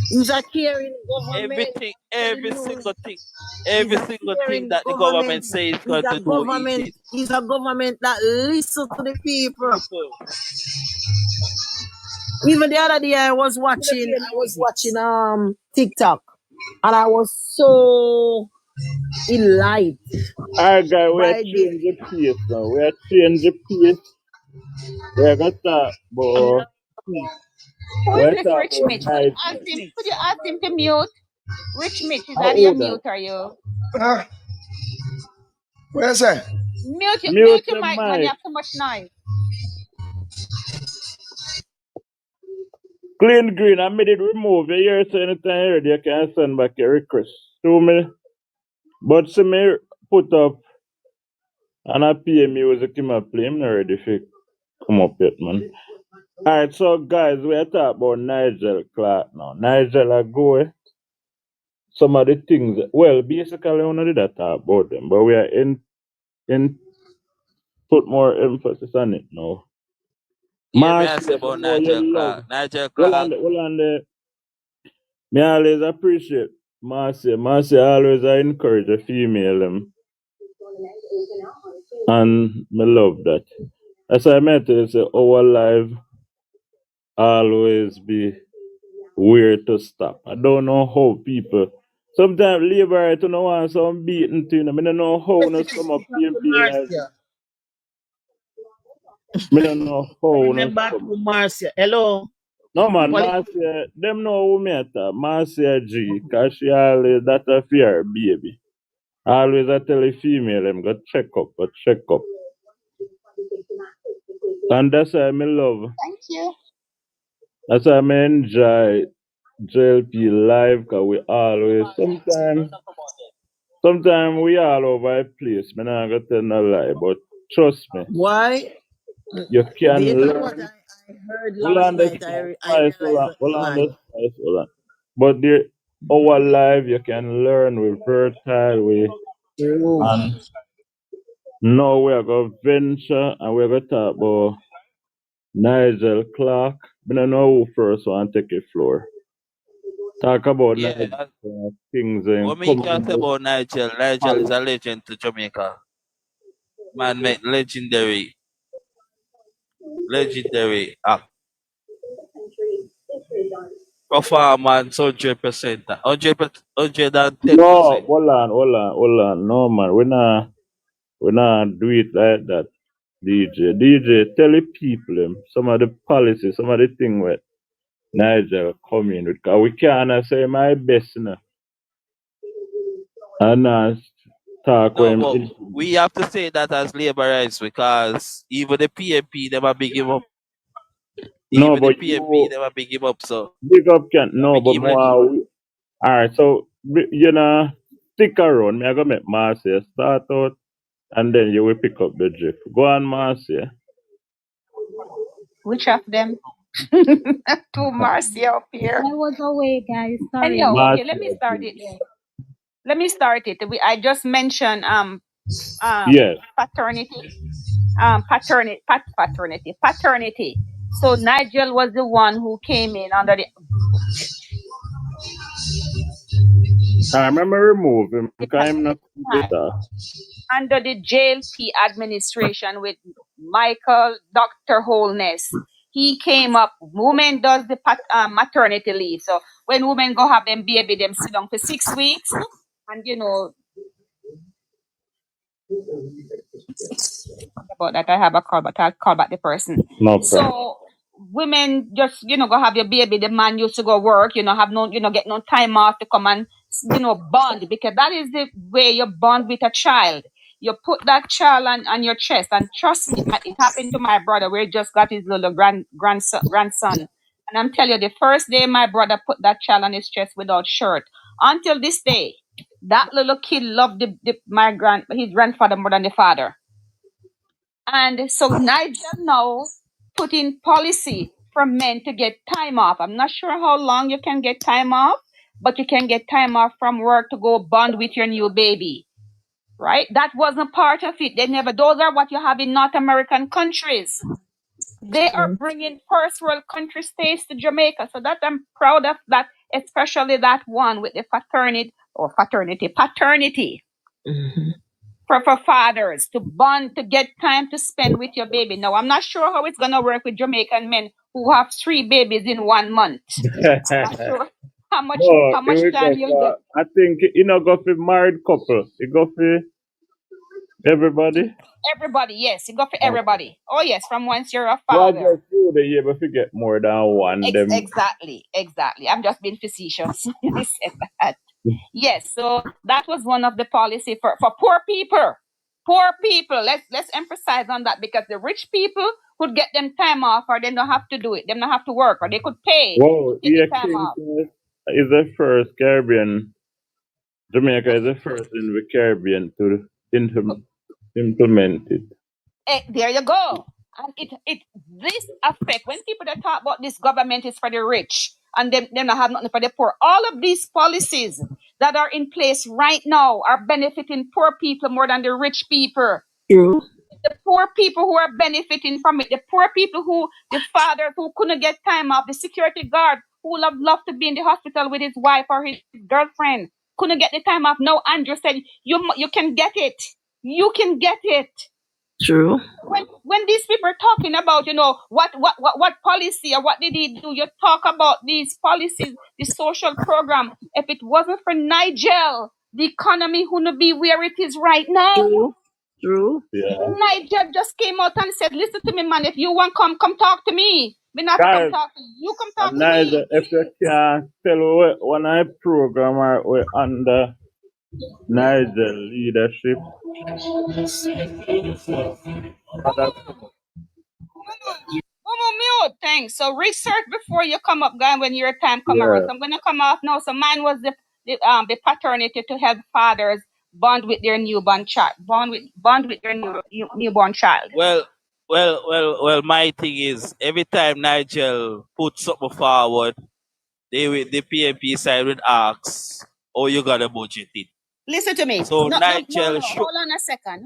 He's a caring government. Everything, Telling every you, single thing, he's every a single thing caring that the government. government says is He's going a to do, he government. did. He's a government that listens to the people. People, Even the other day I was watching TikTok and I was so enlightened Alright guys, we are by the changing the pace now. We are changing the pace. We are gonna talk about Who we is are this talk Rich about Mitch? niceness. Could you ask him to mute? Rich Mitch, is How that your old that? mute or you? Ah, where's that? Mute Mute your the mic, man. You mic. have too much noise. Clean green, I made it remove. You hear so anytime you ready, you can send back your request. 2 minutes. But see me put up And I play music in my play. I'm not ready for come up yet, man. Alright, so guys, we are talking about Nigel Clark now. Nigel I go some of the things well basically we only did that talk about them, but we are in put more emphasis on it now. Yeah, me I Marcy, say I about know you Nigel love. Clark. Nigel Well Clark. on the me always appreciate Marcy. Marcy always I encourage a female and me love that. As I met her, say our life always be where to stop. I don't know how people sometimes labor right to know want some beating thing. I don't know how Yes, no it is. some up Talk to PMP like Marcia. me don't know how no Remember some. to Marcia. Hello. No man, Poli- Marcia, them know who me at Marcia G, cause she always that a fear baby. Always I tell a female them go check up, go check up. And that's why me love. Thank you. That's why me enjoy JLP live cause we always sometimes we all over a place. Me not gonna tell no lie, but trust me, Why? you Do you can know what learn. I heard We'll last night? understand I spice, realized that we'll man. understand spice, but the our life you can learn with fertile way. True. And now we are going to venture and we're going to talk about Nigel Clark. I don't know who first want to take a floor. Talk about Nigel Yeah. Clark, things and What me come can on say the about Nigel? Nigel is a legend to Jamaica. Man make legendary performance 100%. 110%. No, hold on. No man, we not do it like that. DJ, tell the people some of the policies, some of the things where Nigel come in with. Cause we can't say my best, you know. And talk No, when but him we have to say that as labor rights because even the PMP never big him up. no, Even the but PMP you never big him up, so big up can I no, big but him legend. more. Alright, so you know, stick around. Me I go make Marcia start out, and then you will pick up the drift. Go on, Marcia. Which of them? To Marcia up here. I was away, guys. Sorry. Anyhow, okay, Marcia, let me start it. please. Let me start it. I just mentioned Yes. paternity. Paternity. So Nigel was the one who came in I remember remove him the because I'm not time, better. under the JLP administration with Michael Dr. Holness. He came up. Women does the maternity leave. So when women go have them baby, them sit down for 6 weeks, and about that. I have a call, but I'll call back the person. No problem. So women just go have your baby. The man used to go work. Have no get no time off to come and bond, because that is the way you bond with a child. You put that child on your chest, and trust me, it happened to my brother. Where he just got his little grandson, and I'm telling you, the first day my brother put that child on his chest without shirt, until this day, that little kid loved his grandfather more than the father. And so Niger now put in policy for men to get time off. I'm not sure how long you can get time off, but you can get time off from work to go bond with your new baby. Right? That wasn't part of it. Those are what you have in North American countries. They are bringing first world country states to Jamaica. So that I'm proud of that, especially that one with the paternity. For fathers to bond, to get time to spend with your baby. Now, I'm not sure how it's going to work with Jamaican men who have 3 babies in 1 month. I'm not sure how much No, how it much will time go you'll get. for, I think, go for married couple. It go for everybody. Everybody, yes, you go for Okay. everybody. Oh, yes, from once you're a Well, father. just through the year, but you get more than one, them. Exactly. I'm just being facetious when I said that. Yes, so that was one of the policy for poor people. Poor people. Let's emphasize on that, because the rich people could get them time off, or they don't have to do it. They don't have to work, or they could pay Whoa, to take the yeah, time King off. is the first Caribbean. Jamaica is the first in the Caribbean to into. implemented. There you go. And this affect when people that talk about this government is for the rich and them not have nothing for the poor. All of these policies that are in place right now are benefiting poor people more than the rich people. True. The poor people who are benefiting from it, the poor people who, the father who couldn't get time off, the security guard who would have loved to be in the hospital with his wife or his girlfriend, couldn't get the time off. No, Andrew said, you can get it. You can get it. True. When these people are talking about, what policy or what did he do, you talk about these policies, the social program. If it wasn't for Nigel, the economy wouldn't be where it is right now. True. True. Yeah. Nigel just came out and said, listen to me, man, if you want come talk to me. Me not to come Guys, talk to you. You come talk to Nigel, me. if you can tell when I program or under Nigel leadership, Mute. Thanks. So research before you come up, guy, when your time come around. yeah, So I'm gonna come off now. So mine was the paternity to help fathers bond with their newborn child. Bond with their newborn child. Well, my thing is every time Nigel puts something forward, the PNP side would ask, oh, you got a budget it. Listen to me. So No. Nigel should. Hold on a second.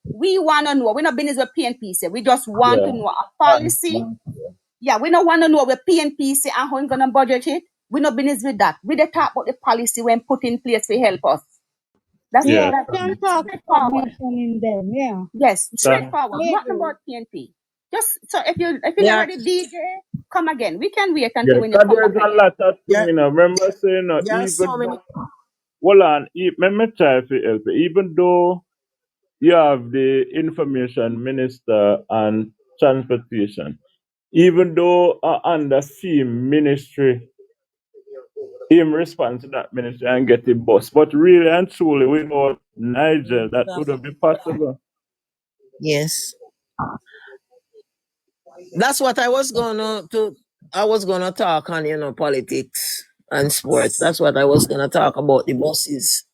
We want to know. We're not business with PNP say. We just want to yeah. know a policy. Yeah, we don't want to know what PNP say and how we're gonna budget it. We're not business with that. We the talk about the policy when put in place to help us. That's Yeah. Can talk straightforward. in them, yeah. Yes, That, straightforward. Nothing about PNP. Just so if you're Yeah. not ready, DJ, come again. We can wait yeah, until when you because come there's back a again. lot of Yeah. things, Remember saying, There are so even many. hold on, let me try to help you. Even though you have the information minister and transportation, even though under FEMA ministry, him respond to that ministry and get the bus. But really and truly, without Niger, that wouldn't be possible. Yes. That's what I was gonna talk on, politics and sports. That's what I was gonna talk about, the buses.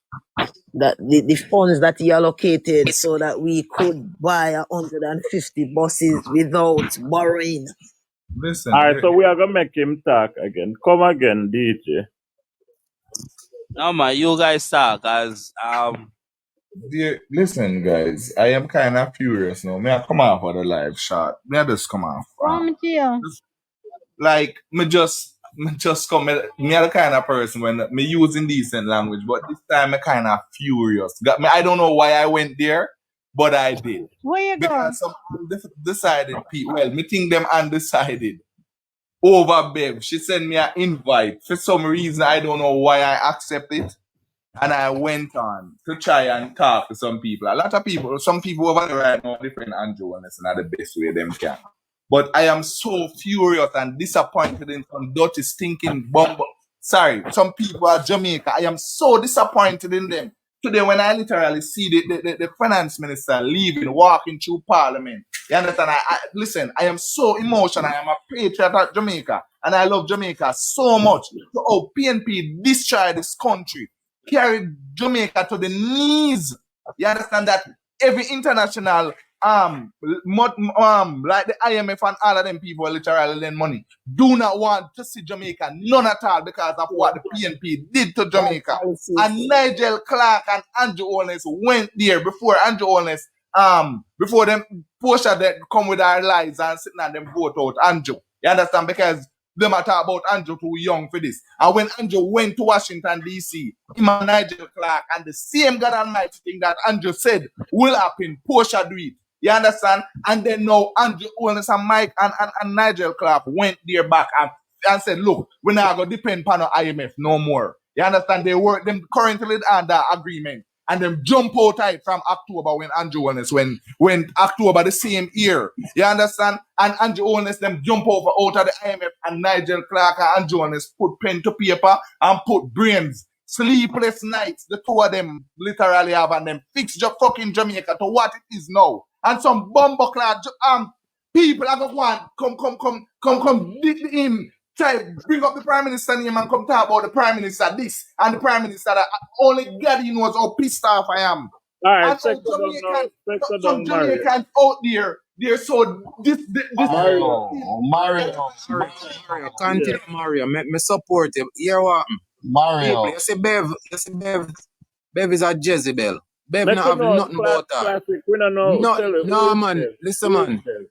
That the funds that he allocated so that we could buy 150 buses without borrowing. Listen, All right, so we are gonna make him talk again. Come again, DJ. No man, you guys talk as listen, guys. I am kind of furious now. May I come off of the live shot? May I just come off? Come here. Like me just come. Me are the kind of person when me using decent language, but this time I kind of furious. Got me. I don't know why I went there, but I did Where you go? because some undecided people. Well, me think them undecided over Bev. She sent me an invite for some reason. I don't know why I accept it. And I went on to try and talk to some people. A lot of people, some people over there right now, different Andrew, and it's not the best way them can. But I am so furious and disappointed in some dirty, stinking bumble. Sorry, some people at Jamaica. I am so disappointed in them. Today, when I literally see the finance minister leaving, walking through parliament, you understand? Listen, I am so emotional. I am a patriot at Jamaica, and I love Jamaica so much. So, oh, PNP destroy this country, carried Jamaica to the knees. You understand that every international like the IMF and all of them people literally lend money, do not want to see Jamaica, none at all, because of what the PNP did to Jamaica. And Nigel Clark and Andrew Holness went there before Andrew Holness, before them Portia that come with our lies and sitting and them vote out Andrew. You understand? Because them are talk about Andrew too young for this. And when Andrew went to Washington, D.C., him and Nigel Clark and the same God Almighty thing that Andrew said will happen, Portia do it. You understand? And then now Andrew Holness and Mike and Nigel Clark went there back and said, look, we're not going to depend on the IMF no more. You understand? They work them currently under agreement. And them jump out tight from October when Andrew Holness when October the same year. You understand? And Andrew Holness them jump over out of the IMF and Nigel Clark and Andrew Holness put pen to paper and put brains. Sleepless nights, the two of them literally have and them fix fucking Jamaica to what it is now. And some bumbleclad people are going to come dig in, try bring up the Prime Minister name and come talk about the Prime Minister this and the Prime Minister that. Only God knows how pissed off I am. All right, And take some her down now. Jamaicans, Take her some down, Mario. Jamaicans out there, they're so this Mario. Mario, Yeah. continue, Mario. Me support you. Hear what? People, Mario. Bev is a Jezebel. Bev Make not her have know nothing about her. classic. We don't know. No, Tell her who no, is man. Dev. Listen, Who is man. Dev?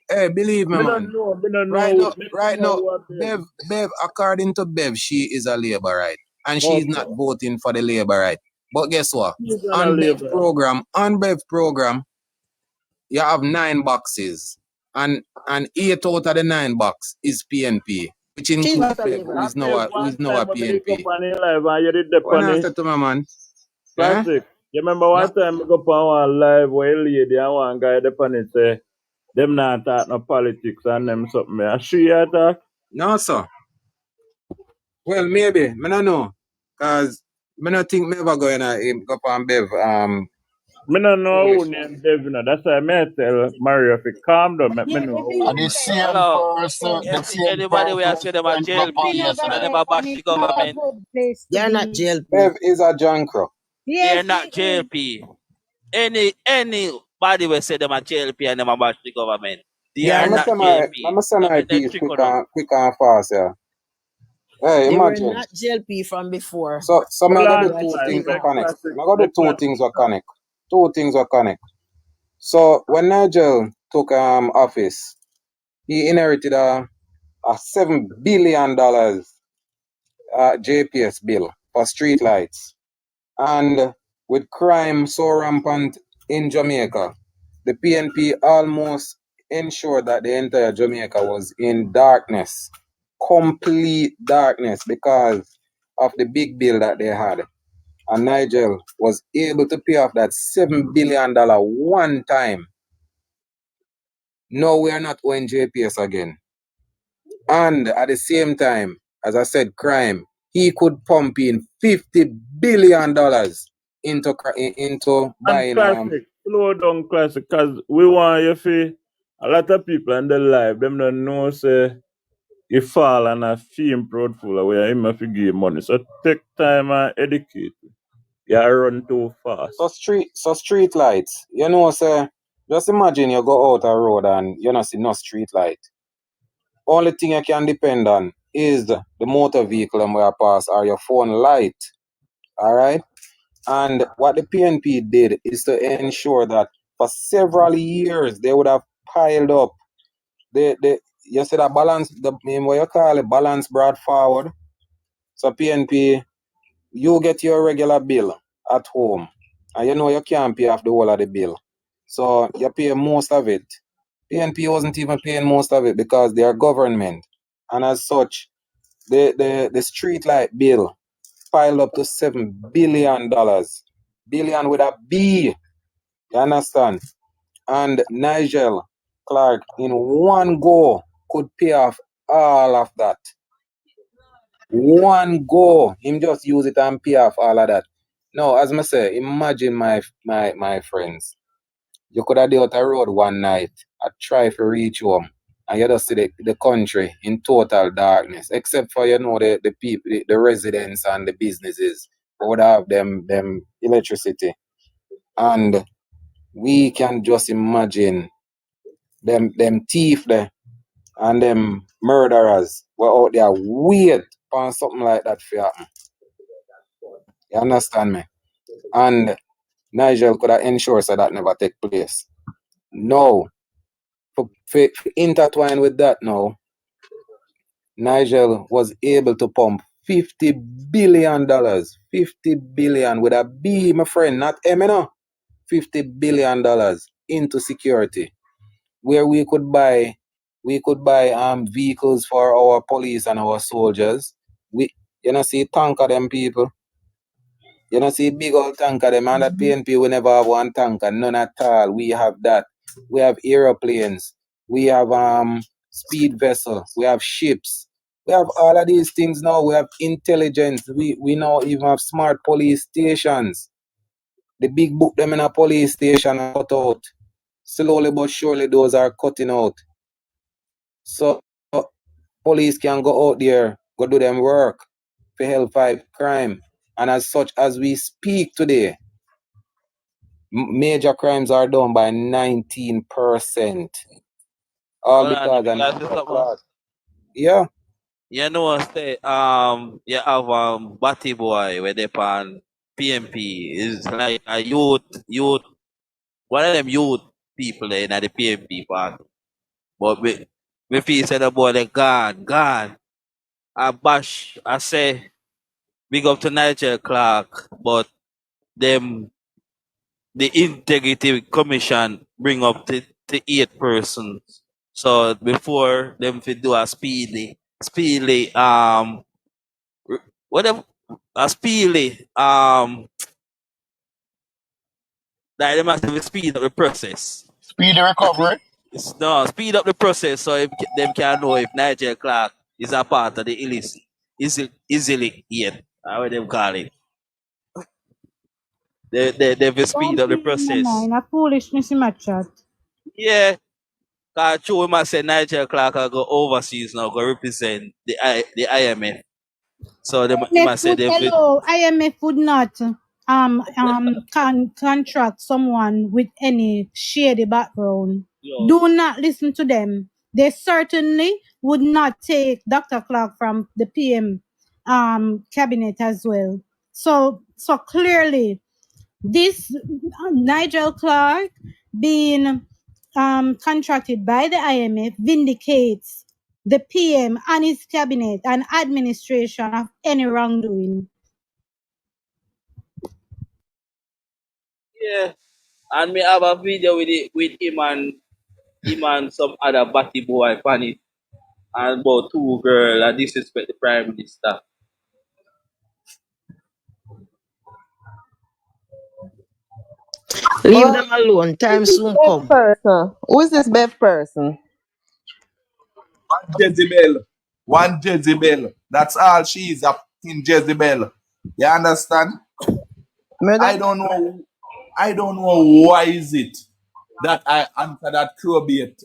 Hey, believe me, Me man. don't know. Me don't Right know. now, Make her right know now, what Dev. Bev, according to Bev, she is a labor right, and she's Okay. not voting for the labor right. But guess what? She's gonna leave her. On Bev program, you have 9 boxes, and 8 out of the 9 box is PNP, which She includes not a Bev, labor. who And is now Dev, a one time when me go PNP. up on the live and you did the What I funny say to my man? Eh? classic. You remember No, one time I go up on one live where a lady and one guy the funny say them not talk no politics and them something. And she attack. no, sir. Well, maybe. I don't know. Because I don't think me ever going to go on Bev Me don't know who foolish. named Dev, you know. That's why I may tell Mario if he calm down, make me Yeah, know if who you And he the look is. at same Hello. person, the same Anybody we person say them a went up on you JLP know that and yesterday. them Bev, a bash the it's not a government. good place to They're not be. Bev JLP. is a jankro. They are Yes, not he is. JLP. Anybody will say them a JLP and them a bash the government. They They are are Mama not. not say my, JLP. mama say Not my in the piece trick or no. quick and fast, yeah. Hey, They were imagine. not JLP from before. So Hold I gotta on, do They are two man. things still to Make not. connect. classic. I gotta do Make two classic. things to connect. Two things to connect. So when Nigel took office, he inherited a $7 billion JPS bill for street lights. And with crime so rampant in Jamaica, the PNP almost ensured that the entire Jamaica was in darkness, complete darkness, because of the big bill that they had. And Nigel was able to pay off that $7 billion one time. No, we are not owing JPS again. And at the same time, as I said, crime, he could pump in $50 billion into And buying classic. Slow down classic. Cause we want you to a lot of people in their life, them don't know say you fall and a fame proudful where him have to give money. So take time and educate. You run too fast. so street lights. You know, sir, just imagine you go out a road and you not see no street light. Only thing you can depend on is the motor vehicle and where pass or your phone light. Alright? And what the PNP did is to ensure that for several years they would have piled up the you see that balance, what you call it, balance brought forward. So PNP, you get your regular bill at home, and you know you can't pay off the whole of the bill. So you pay most of it. PNP wasn't even paying most of it because they are government. And as such, the street light bill piled up to $7 billion. Billion with a B. You understand? And Nigel Clark in one go could pay off all of that. One go, him just use it and pay off all of that. Now, as I say, imagine my friends. You could have out a road one night, I try to reach home, and you just see the country in total darkness, except for the people, the residents and the businesses who would have them electricity. And we can just imagine them thief there and them murderers were out there wait for something like that to happen. You understand me? And Nigel could have ensured so that never take place. No. For intertwine with that now, Nigel was able to pump $50 billion. 50 billion with a B, my friend, not M, you know. $50 billion into security. Where we could buy vehicles for our police and our soldiers. We see tank of them people. See big old tank of them, and that PNP we never have one tanker, none at all. We have that. We have aeroplanes, we have speed vessel, we have ships, we have all of these things now. We have intelligence, we now even have smart police stations. The big book them in a police station are cut out. Slowly but surely those are cutting out. So police can go out there, go do them work to help fight crime. And as such, as we speak today, Major crimes are down by 19%. All Hold on, because let of me ask you natural something. class. Yeah. You know what say you have Batty Boy where they pan PMP is like a youth one of them youth people in the PMP part. But we feel say the boy they gone. I bash I say big up to Nigel Clark, but them the integrity commission bring up to 8 persons. So before them to do a speedily whatever a speedily like them have to speed up the process. Speedy recovery. No, speed up the process so if them can know if Nigel Clark is a part of the illicit easily yet. How would them call it? They will speed Don't up the pay him no process. mind. A foolishness in my chat. Yeah. Cause true we must say Nigel Clark will go overseas now, go represent the IMF. So they IMF must say would they will hello. IMF would not contract someone with any shady background. yo, Do not listen to them. They certainly would not take Dr. Clark from the PM cabinet as well. So clearly this Nigel Clark being contracted by the IMF vindicates the PM and his cabinet and administration of any wrongdoing. yeah. And me have a video with him and some other batty boy on it and about two girls and disrespect the prime minister. Leave Oh, them alone. who Time is this soon Bev come. person? Who is this Bev person? One Jezebel. One Jezebel. That's all she is, a fucking Jezebel. You understand? Murder? I don't know. I don't know why is it that I answer that probate.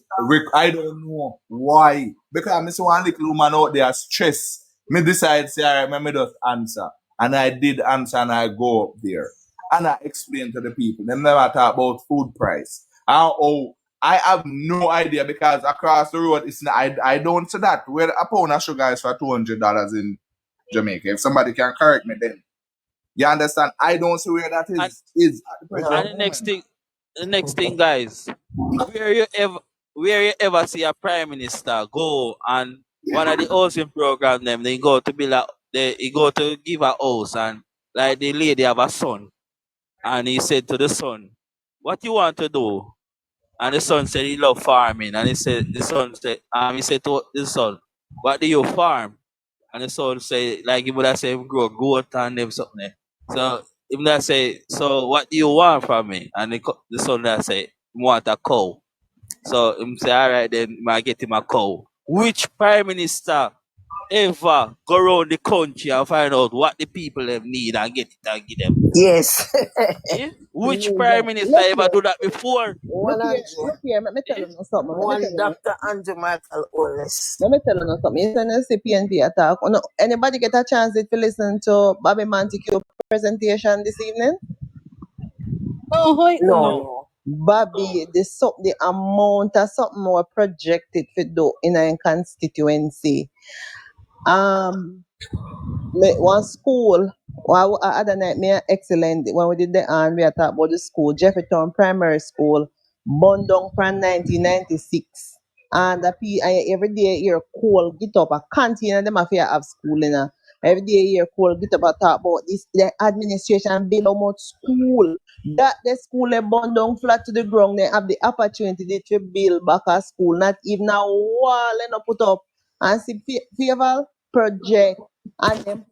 I don't know why. Because I see one little woman out there stress. Me decide say I remember just answer. And I did answer and I go up there. And I explain to the people. They never talk about food price. Oh, I have no idea because across the road it's not, I don't see that. Where a pound of sugar is for $200 in Jamaica. If somebody can correct me then. You understand? I don't see where that And is at the and present moment. the next thing guys, where you ever see a prime minister go and one of the housing program them they go to build a he go to give a house and like the lady have a son and he said to the son, what you want to do? And the son said he love farming and he said to the son, what do you farm? And the son say like he would have said him grow goat and them something. So he would have say, so what do you want from me? And the son that say, want a cow. So him say, all right, then I get him a cow. Which prime minister ever go around the country and find out what the people them need and get it and give them? Yes. Eh? Which prime Look minister ever here. do that before? One Andrew. Look here, let me tell Eh? you no something. Let me One tell you no, Dr. Andrew Michael Owens. let me tell you no something. You send a CPNP attack. No, anybody get a chance to listen to Bobby Montague presentation this evening? Oh, how it No, go? No. no. Bobby, the amount of something more projected for do in a constituency. One school, well, other night, me excellent when we did the and we are talk about the school, Jeffreytown Primary School, burned down from 1996. And every day here cool get up a canteen and them affair have school in a every day here cool get up a talk about this the administration build how much school that the school they burn down flat to the ground they have the opportunity to build back a school not even a wall they no put up and see favor project and then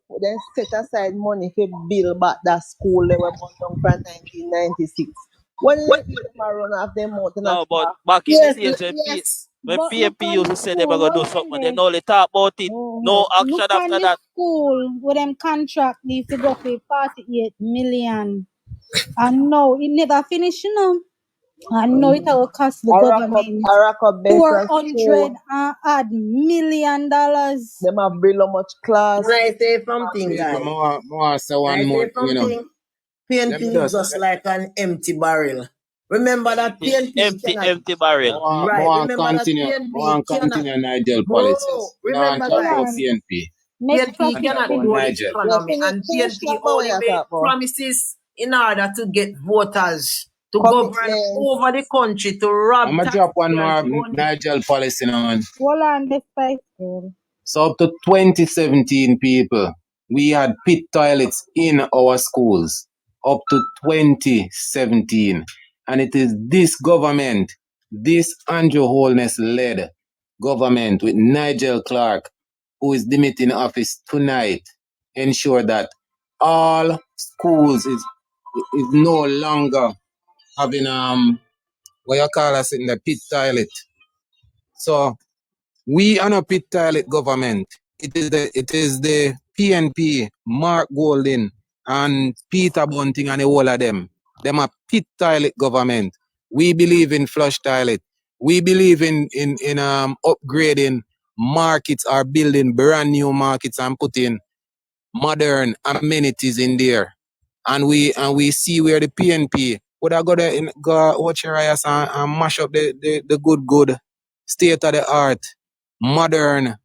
set aside money to build back that school they were born down from 1996. When you hear them a run off them mouth and a No, but talk, back in the Yes, days yes. when But look PMP on used the to say they were school, gonna do hold on something, they there. only talk about it. No action Look on after the that. school where them contract the figure for 48 million. And no, it never finished, you know. And no, it will cost the government Araka Benson School, 400 odd million dollars. them have build how much Can class. I say something, People, guys? more say Can one I more say thing, you know. something? Let me PNP is just just like an empty barrel. Remember that PNP cannot. Empty barrel. Right. Remember that I PNP want cannot. continue Nigel Bro, policies. We don't remember talk Hold guys. about on. PNP. Make PNP And profit talk cannot about finish. grow the Nigel. economy, and Finish PNP that boy only you make talk about. promises in order to get voters to govern Commitment. over the country, to rob I'm going to drop one taxpayers' more money. Nigel policy now, man. Hold on, the spice girl. So up to 2017 people, we had pit toilets in our schools. Up to 2017. And it is this government, this Andrew Holness led government with Nigel Clark, who is demitting office tonight, ensure that all schools is no longer having what you call us in the pit toilet. So we are not pit toilet government. It is the PNP, Mark Golding and Peter Bunting and the whole of them. Them are pit toilet government. We believe in flush toilet. We believe in upgrading markets or building brand new markets and putting modern amenities in there. And we see where the PNP would have got there in go watch your eyes and mash up the good state of the art modern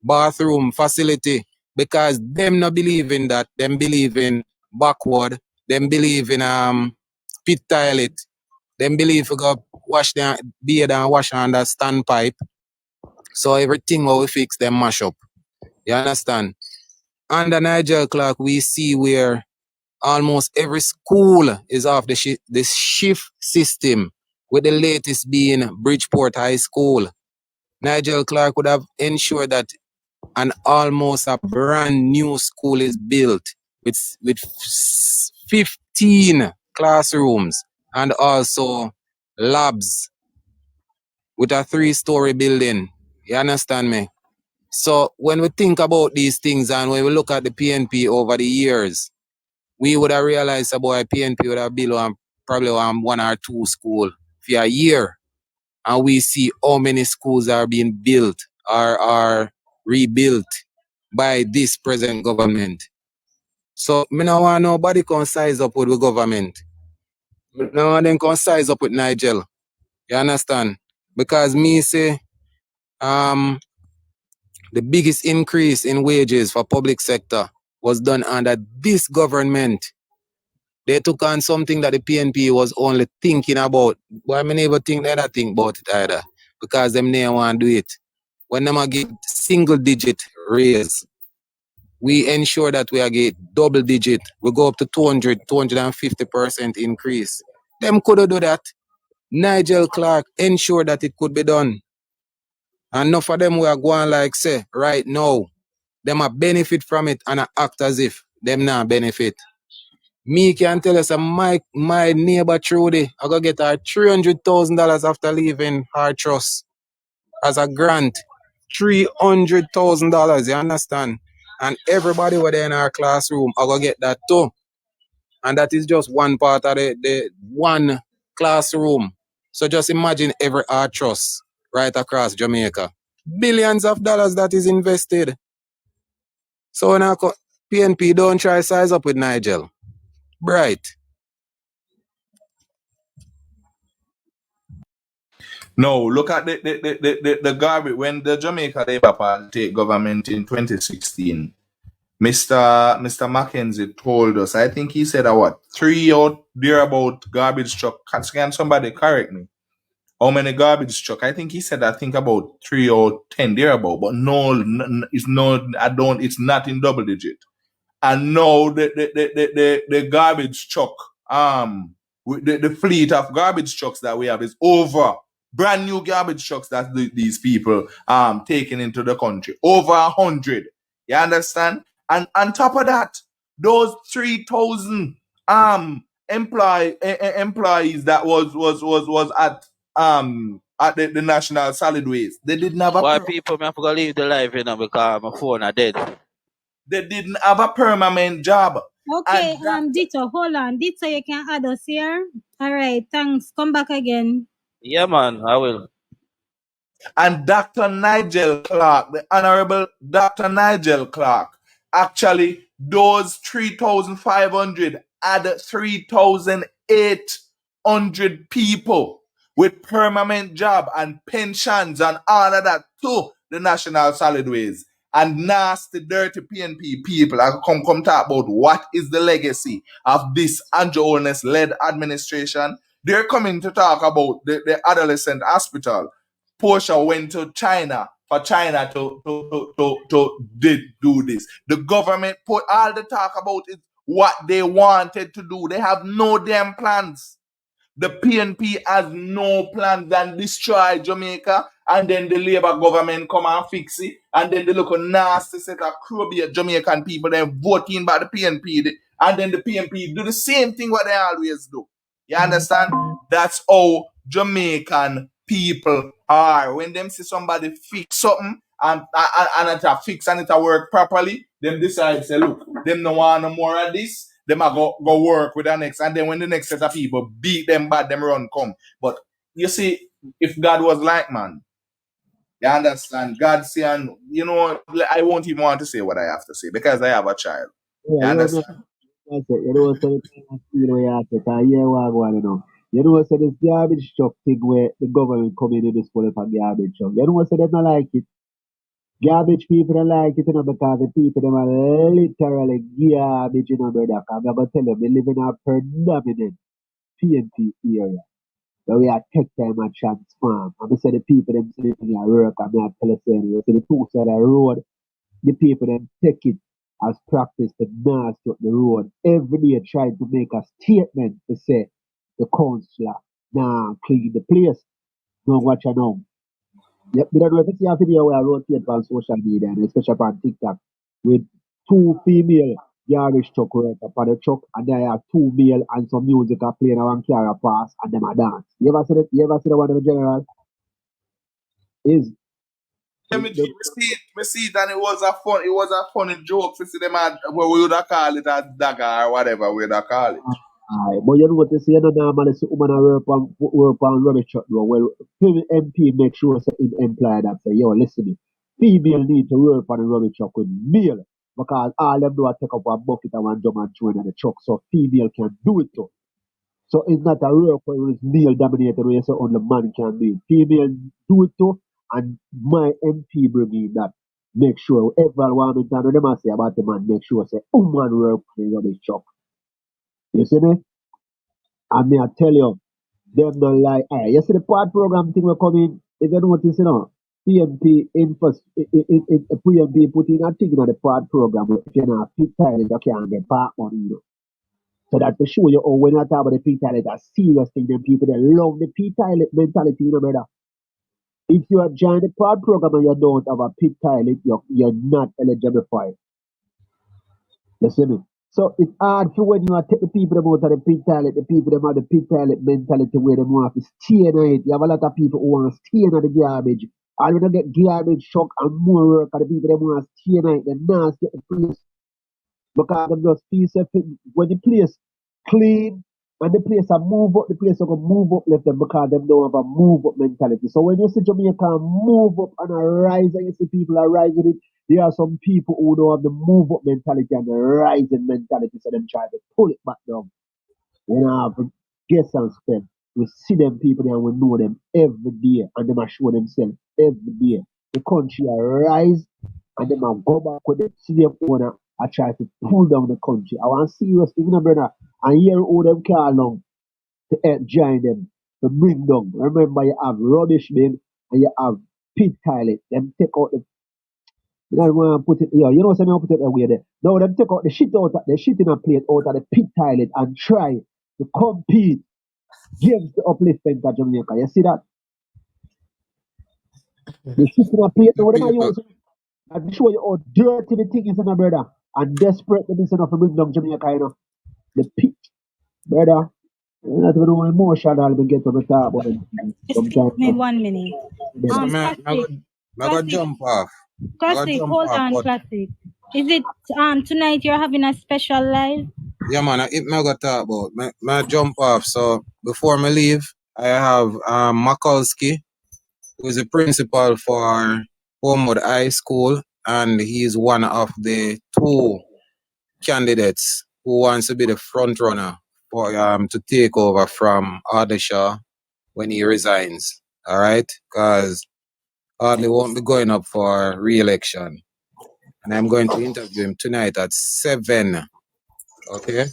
bathroom facility because them not believe in that. Them believe in backward. Them believe in pit toilet. Them believe we go wash their beard and wash under standpipe. So everything what we fix them mash up. You understand? Under Nigel Clark, we see where almost every school is off the shift system, with the latest being Bridgeport High School. Nigel Clark would have ensured that an almost a brand new school is built with 15 classrooms and also labs with a 3-story building. You understand me? So when we think about these things and when we look at the PNP over the years, we would have realized about PNP would have built probably one or two schools for a year. And we see how many schools are being built or are rebuilt by this present government. So me no want nobody can size up with the government. No one them can size up with Nigel. You understand? Because me say the biggest increase in wages for public sector was done under this government. They took on something that the PNP was only thinking about. But I never think they don't think about it either. Because them never want to do it. When them get single digit raise, we ensure that we get double digit. We go up to 250% increase. Them could do that. Nigel Clark ensured that it could be done. And enough of them we are going like say, right now, them a benefit from it and a act as if them not benefit. Me can tell us my neighbor Trudy, I go get her $300,000 after leaving her trust as a grant. $300,000, you understand? And everybody were there in our classroom, I go get that too. And that is just one part of the one classroom. So just imagine every art trust right across Jamaica. Billions of dollars that is invested. So now PNP don't try size up with Nigel. Bright. No, look at the garbage when the Jamaica Labour Party take government in 2016. Mr. Mackenzie told us, I think he said what 3 out thereabout garbage truck. Can somebody correct me? How many garbage truck? I think he said about 3 or 10 thereabout, but no, it's no. I don't. It's not in double digit. And now the garbage truck, the fleet of garbage trucks that we have is over. Brand new garbage trucks that these people taking into the country, over 100. You understand? And on top of that, those 3,000 employees that was at the National Solid Waste, they didn't have Why people me have to go leave the life, because my phone are dead. they didn't have a permanent job. Okay, And Dito, hold on. Dito, you can add us here. All right, thanks. Come back again. Yeah, man, I will. And Dr. Nigel Clark, the Honorable Dr. Nigel Clark, actually, those 3,500 add 3,800 people with permanent job and pensions and all of that to the National Solid Waste. And nasty, dirty PNP people are come talk about what is the legacy of this Andrew Holness-led administration. They're coming to talk about the adolescent hospital. Portia went to China for China to do this. The government put all the talk about is what they wanted to do. They have no damn plans. The PNP has no plans than destroy Jamaica, and then the Labour government come and fix it, and then they look a nasty set of crowbait Jamaican people then voting by the PNP, and then the PNP do the same thing what they always do. You understand? That's how Jamaican people are. When them see somebody fix something and it a fix and it a work properly, them decide say, look, them no want no more of this. Them a go work with the next, and then when the next set of people beat them bad, them run come. But you see, if God was like man, you understand? God say, and you know, I won't even want to say what I have to say because I have a child. You understand? You know, so the thing is, you know, you have to tell you what I want to know. You know, so this garbage truck thing where the government come in this for garbage truck. You know, so they don't like it. Garbage people don't like it, you know, because the people them are literally garbage, you know, brother. I'm going to tell you, we live in a predominant PNP area. So we are take time and transform. And we say the people them sitting at work and we are telling you, see the two side of the road, the people them take it as practice to nasty up the road. Every day trying to make a statement to say the councillor now clean the place. Don't watch you now. Yep, we don't know if you see a video where I rotate on social media, and especially on TikTok, with two female garbage truck workers on the truck, and there are two male and some music are playing around Clara Pass, and them are dance. You ever see that? You ever see the one in the general? Is Yeah, me see it, and it was a funny joke to see them at what we would have call it a dagger or whatever we would have call it. aye, but you know what they say, you know, normally see woman a work on rubbish truck though. Well, MP make sure say him employ that say, yo, listen me, female need to work on the rubbish truck with male because all them do is take up a bucket and one jump and throw it in the truck, so female can do it too. So it's not a work where it's male dominated where you say only man can do it. Female do it too, and my MP bring in that. Make sure every woman and them a say about the man, make sure say woman work on the rubbish truck. You see me? And me I tell you, them don't like. Alright, you see the part program thing will come in. If you notice, you know, PNP in first, PNP put in a thing in the part program. If you're not fit toilet, you can't get part money. You know. So that to show you, oh, when you talk about the pit toilet, a serious thing. Them people they love the pit toilet mentality, you know, brother. If you are joining the part program and you don't have a pit toilet, you're not eligible for it. You see me? So it's hard for when you are take the people them out of the pit toilet, the people them have the pit toilet mentality where they want to stay in it. You have a lot of people who want to stay in the garbage. And when they get garbage truck and more work, and the people them want to stay in it, they not get the place. Because them just feel safe when the place clean and the place a move up, the place will move up let them because them don't have a move up mentality. So when you see Jamaica move up and a rise and you see people are rising it, there are some people who don't have the move up mentality and the rising mentality, so them try to pull it back down. We don't have guess and spend. We see them people there and we know them every day and them are show themselves every day. The country are rise and them are go back with the see them owner. I try to pull down the country. I want serious thing, you know, brother. And here all them car along to help join them, to bring down. Remember, you have rubbish bin and you have pit toilet. Them take out the you don't want to put it here. You know, so I put it away there. Now them take out the shit out of the shit in a plate out of the pit toilet and try to compete against the upliftment of Jamaica. You see that? The shit in a plate, now them are People, using and show you how dirty the thing is, you know, brother. And desperate them is enough to bring down Jamaica, you know. The pit, brother. You not even know emotional I'll be get to the top about it. Excuse Sometimes me 1 minute. so Classic, I got classic, jump off. I got classic. jump Hold off, on, but classic. Is it tonight you're having a special live? yeah, man, I got talk about. My jump off. So before me leave, I have Makalski, who is the principal for Homewood High School, and he's one of the two candidates who wants to be the front runner for to take over from Ardeshaw when he resigns. All right, because Hardly won't be going up for re-election, and I'm going to interview him tonight at 7. Okay,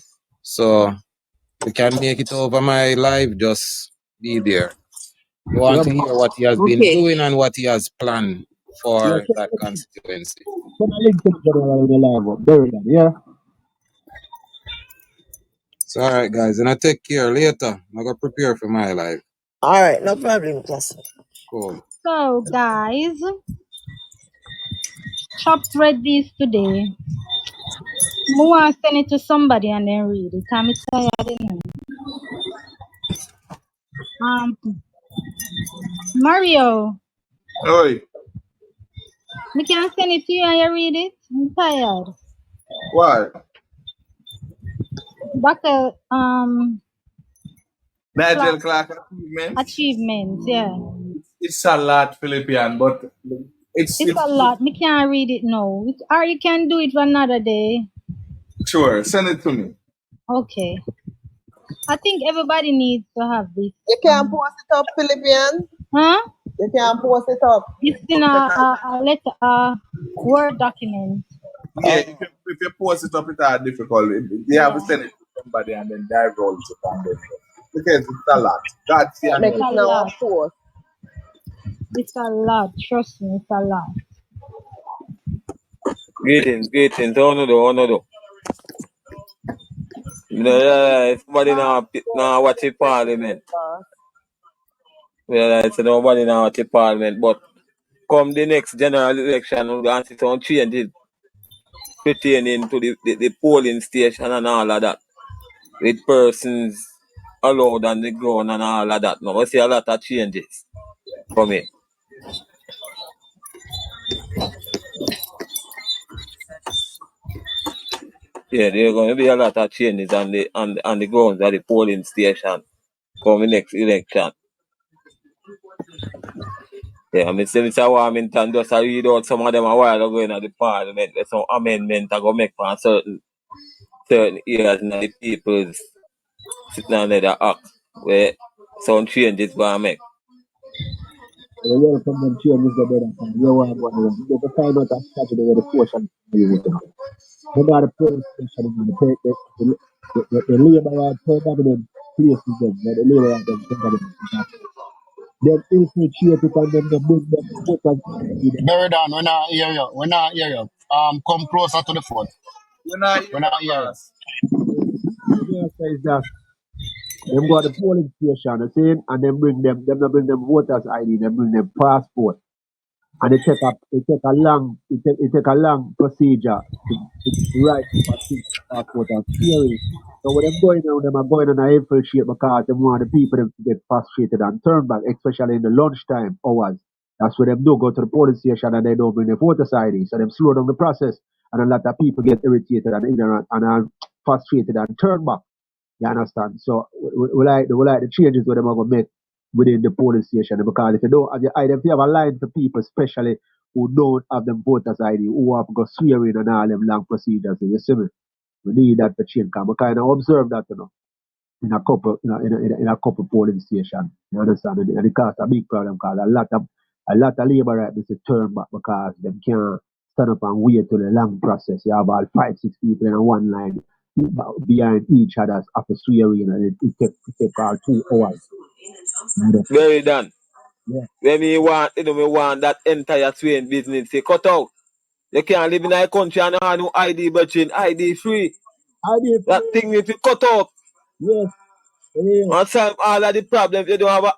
so if you can make it over my live, just be there. You want Yeah, to hear what he has been Okay. doing and what he has planned yeah, for that constituency. send a link to the general in the live up. Bury that, yeah? So, all right, guys, and I take care later. I'm going to prepare for my life. All right, no problem, class. Cool. So, guys, Chopped read these today. I want to send it to somebody and then read it. I'm tired, you know. Mario, Oi, we can send it to you and you read it. I'm tired. what? Buckle, Nigel Clark achievements. achievements, yeah. It's a lot, Philippian, but It's a lot. Me can't read it now. Or you can do it for another day. sure. Send it to me. Okay. I think everybody needs to have this. You can post it up, Philippian. Huh? You can post it up. It's in a letter, Word document. Yeah, if you post it up, it's difficult. You have to send it to somebody and then divulge it and then because it's a lot. That's the Make it a now lot. a post. It's a lot. Trust me, it's a lot. Greetings. How no do? Somebody now watch the parliament. It's nobody now watch the parliament, but come the next general election, we're going to see some changes pertaining to the polling station and all of that. With persons allowed on the ground and all of that. Now, we see a lot of changes coming. Yeah, there are going to be a lot of changes on the grounds of the polling station coming next election. Yeah, I mean, since Warmington just read out some of them a while ago in the parliament, there's some amendment I go make for certain areas in the people's sitting under the act where some changes going to make. You welcome them changes the better time. You want one of them. You get to find out that Saturday where the portion you with them. Remember the polling station in the labor yard permanent places them, where the labor yard them permanent. Them infiltrate it and then they bring them voters. Bury down. We're not hear you. We're not hear you. Come closer to the phone. We're not We're here, not hear you. class. The mayor says that them go to the polling station, you see, and then not bring them voters ID, they bring them passport. And it take a long procedure to write up a thing passport and clear it. So when them going on, them are going on a infiltrate because they want the people them to get frustrated and turn back, especially in the lunchtime hours. That's where them do go to the polling station and they don't bring the voters ID. So them slow down the process and a lot of people get irritated and ignorant and are frustrated and turn back. You understand? So we like the changes where them are going to make within the polling station because if you don't have your ID, if you have a line to people, especially who don't have them voters ID, who have got swearing and all them long procedures, you see me? We need that to change. Because we kind of observe that, in a couple, in a couple polling station. You understand? And it causes a big problem because a lot of labor right to turn back because them can't stand up and wait till the long process. You have all 5-6 people in one line behind each other after swearing and it take all 2 hours. Very done. Yeah. When me want that entire swing business to cut out. You can't live in a country and have no ID budget, ID free. ID That thing need to cut out. Yes. Yes. And solve all of the problems. You don't have a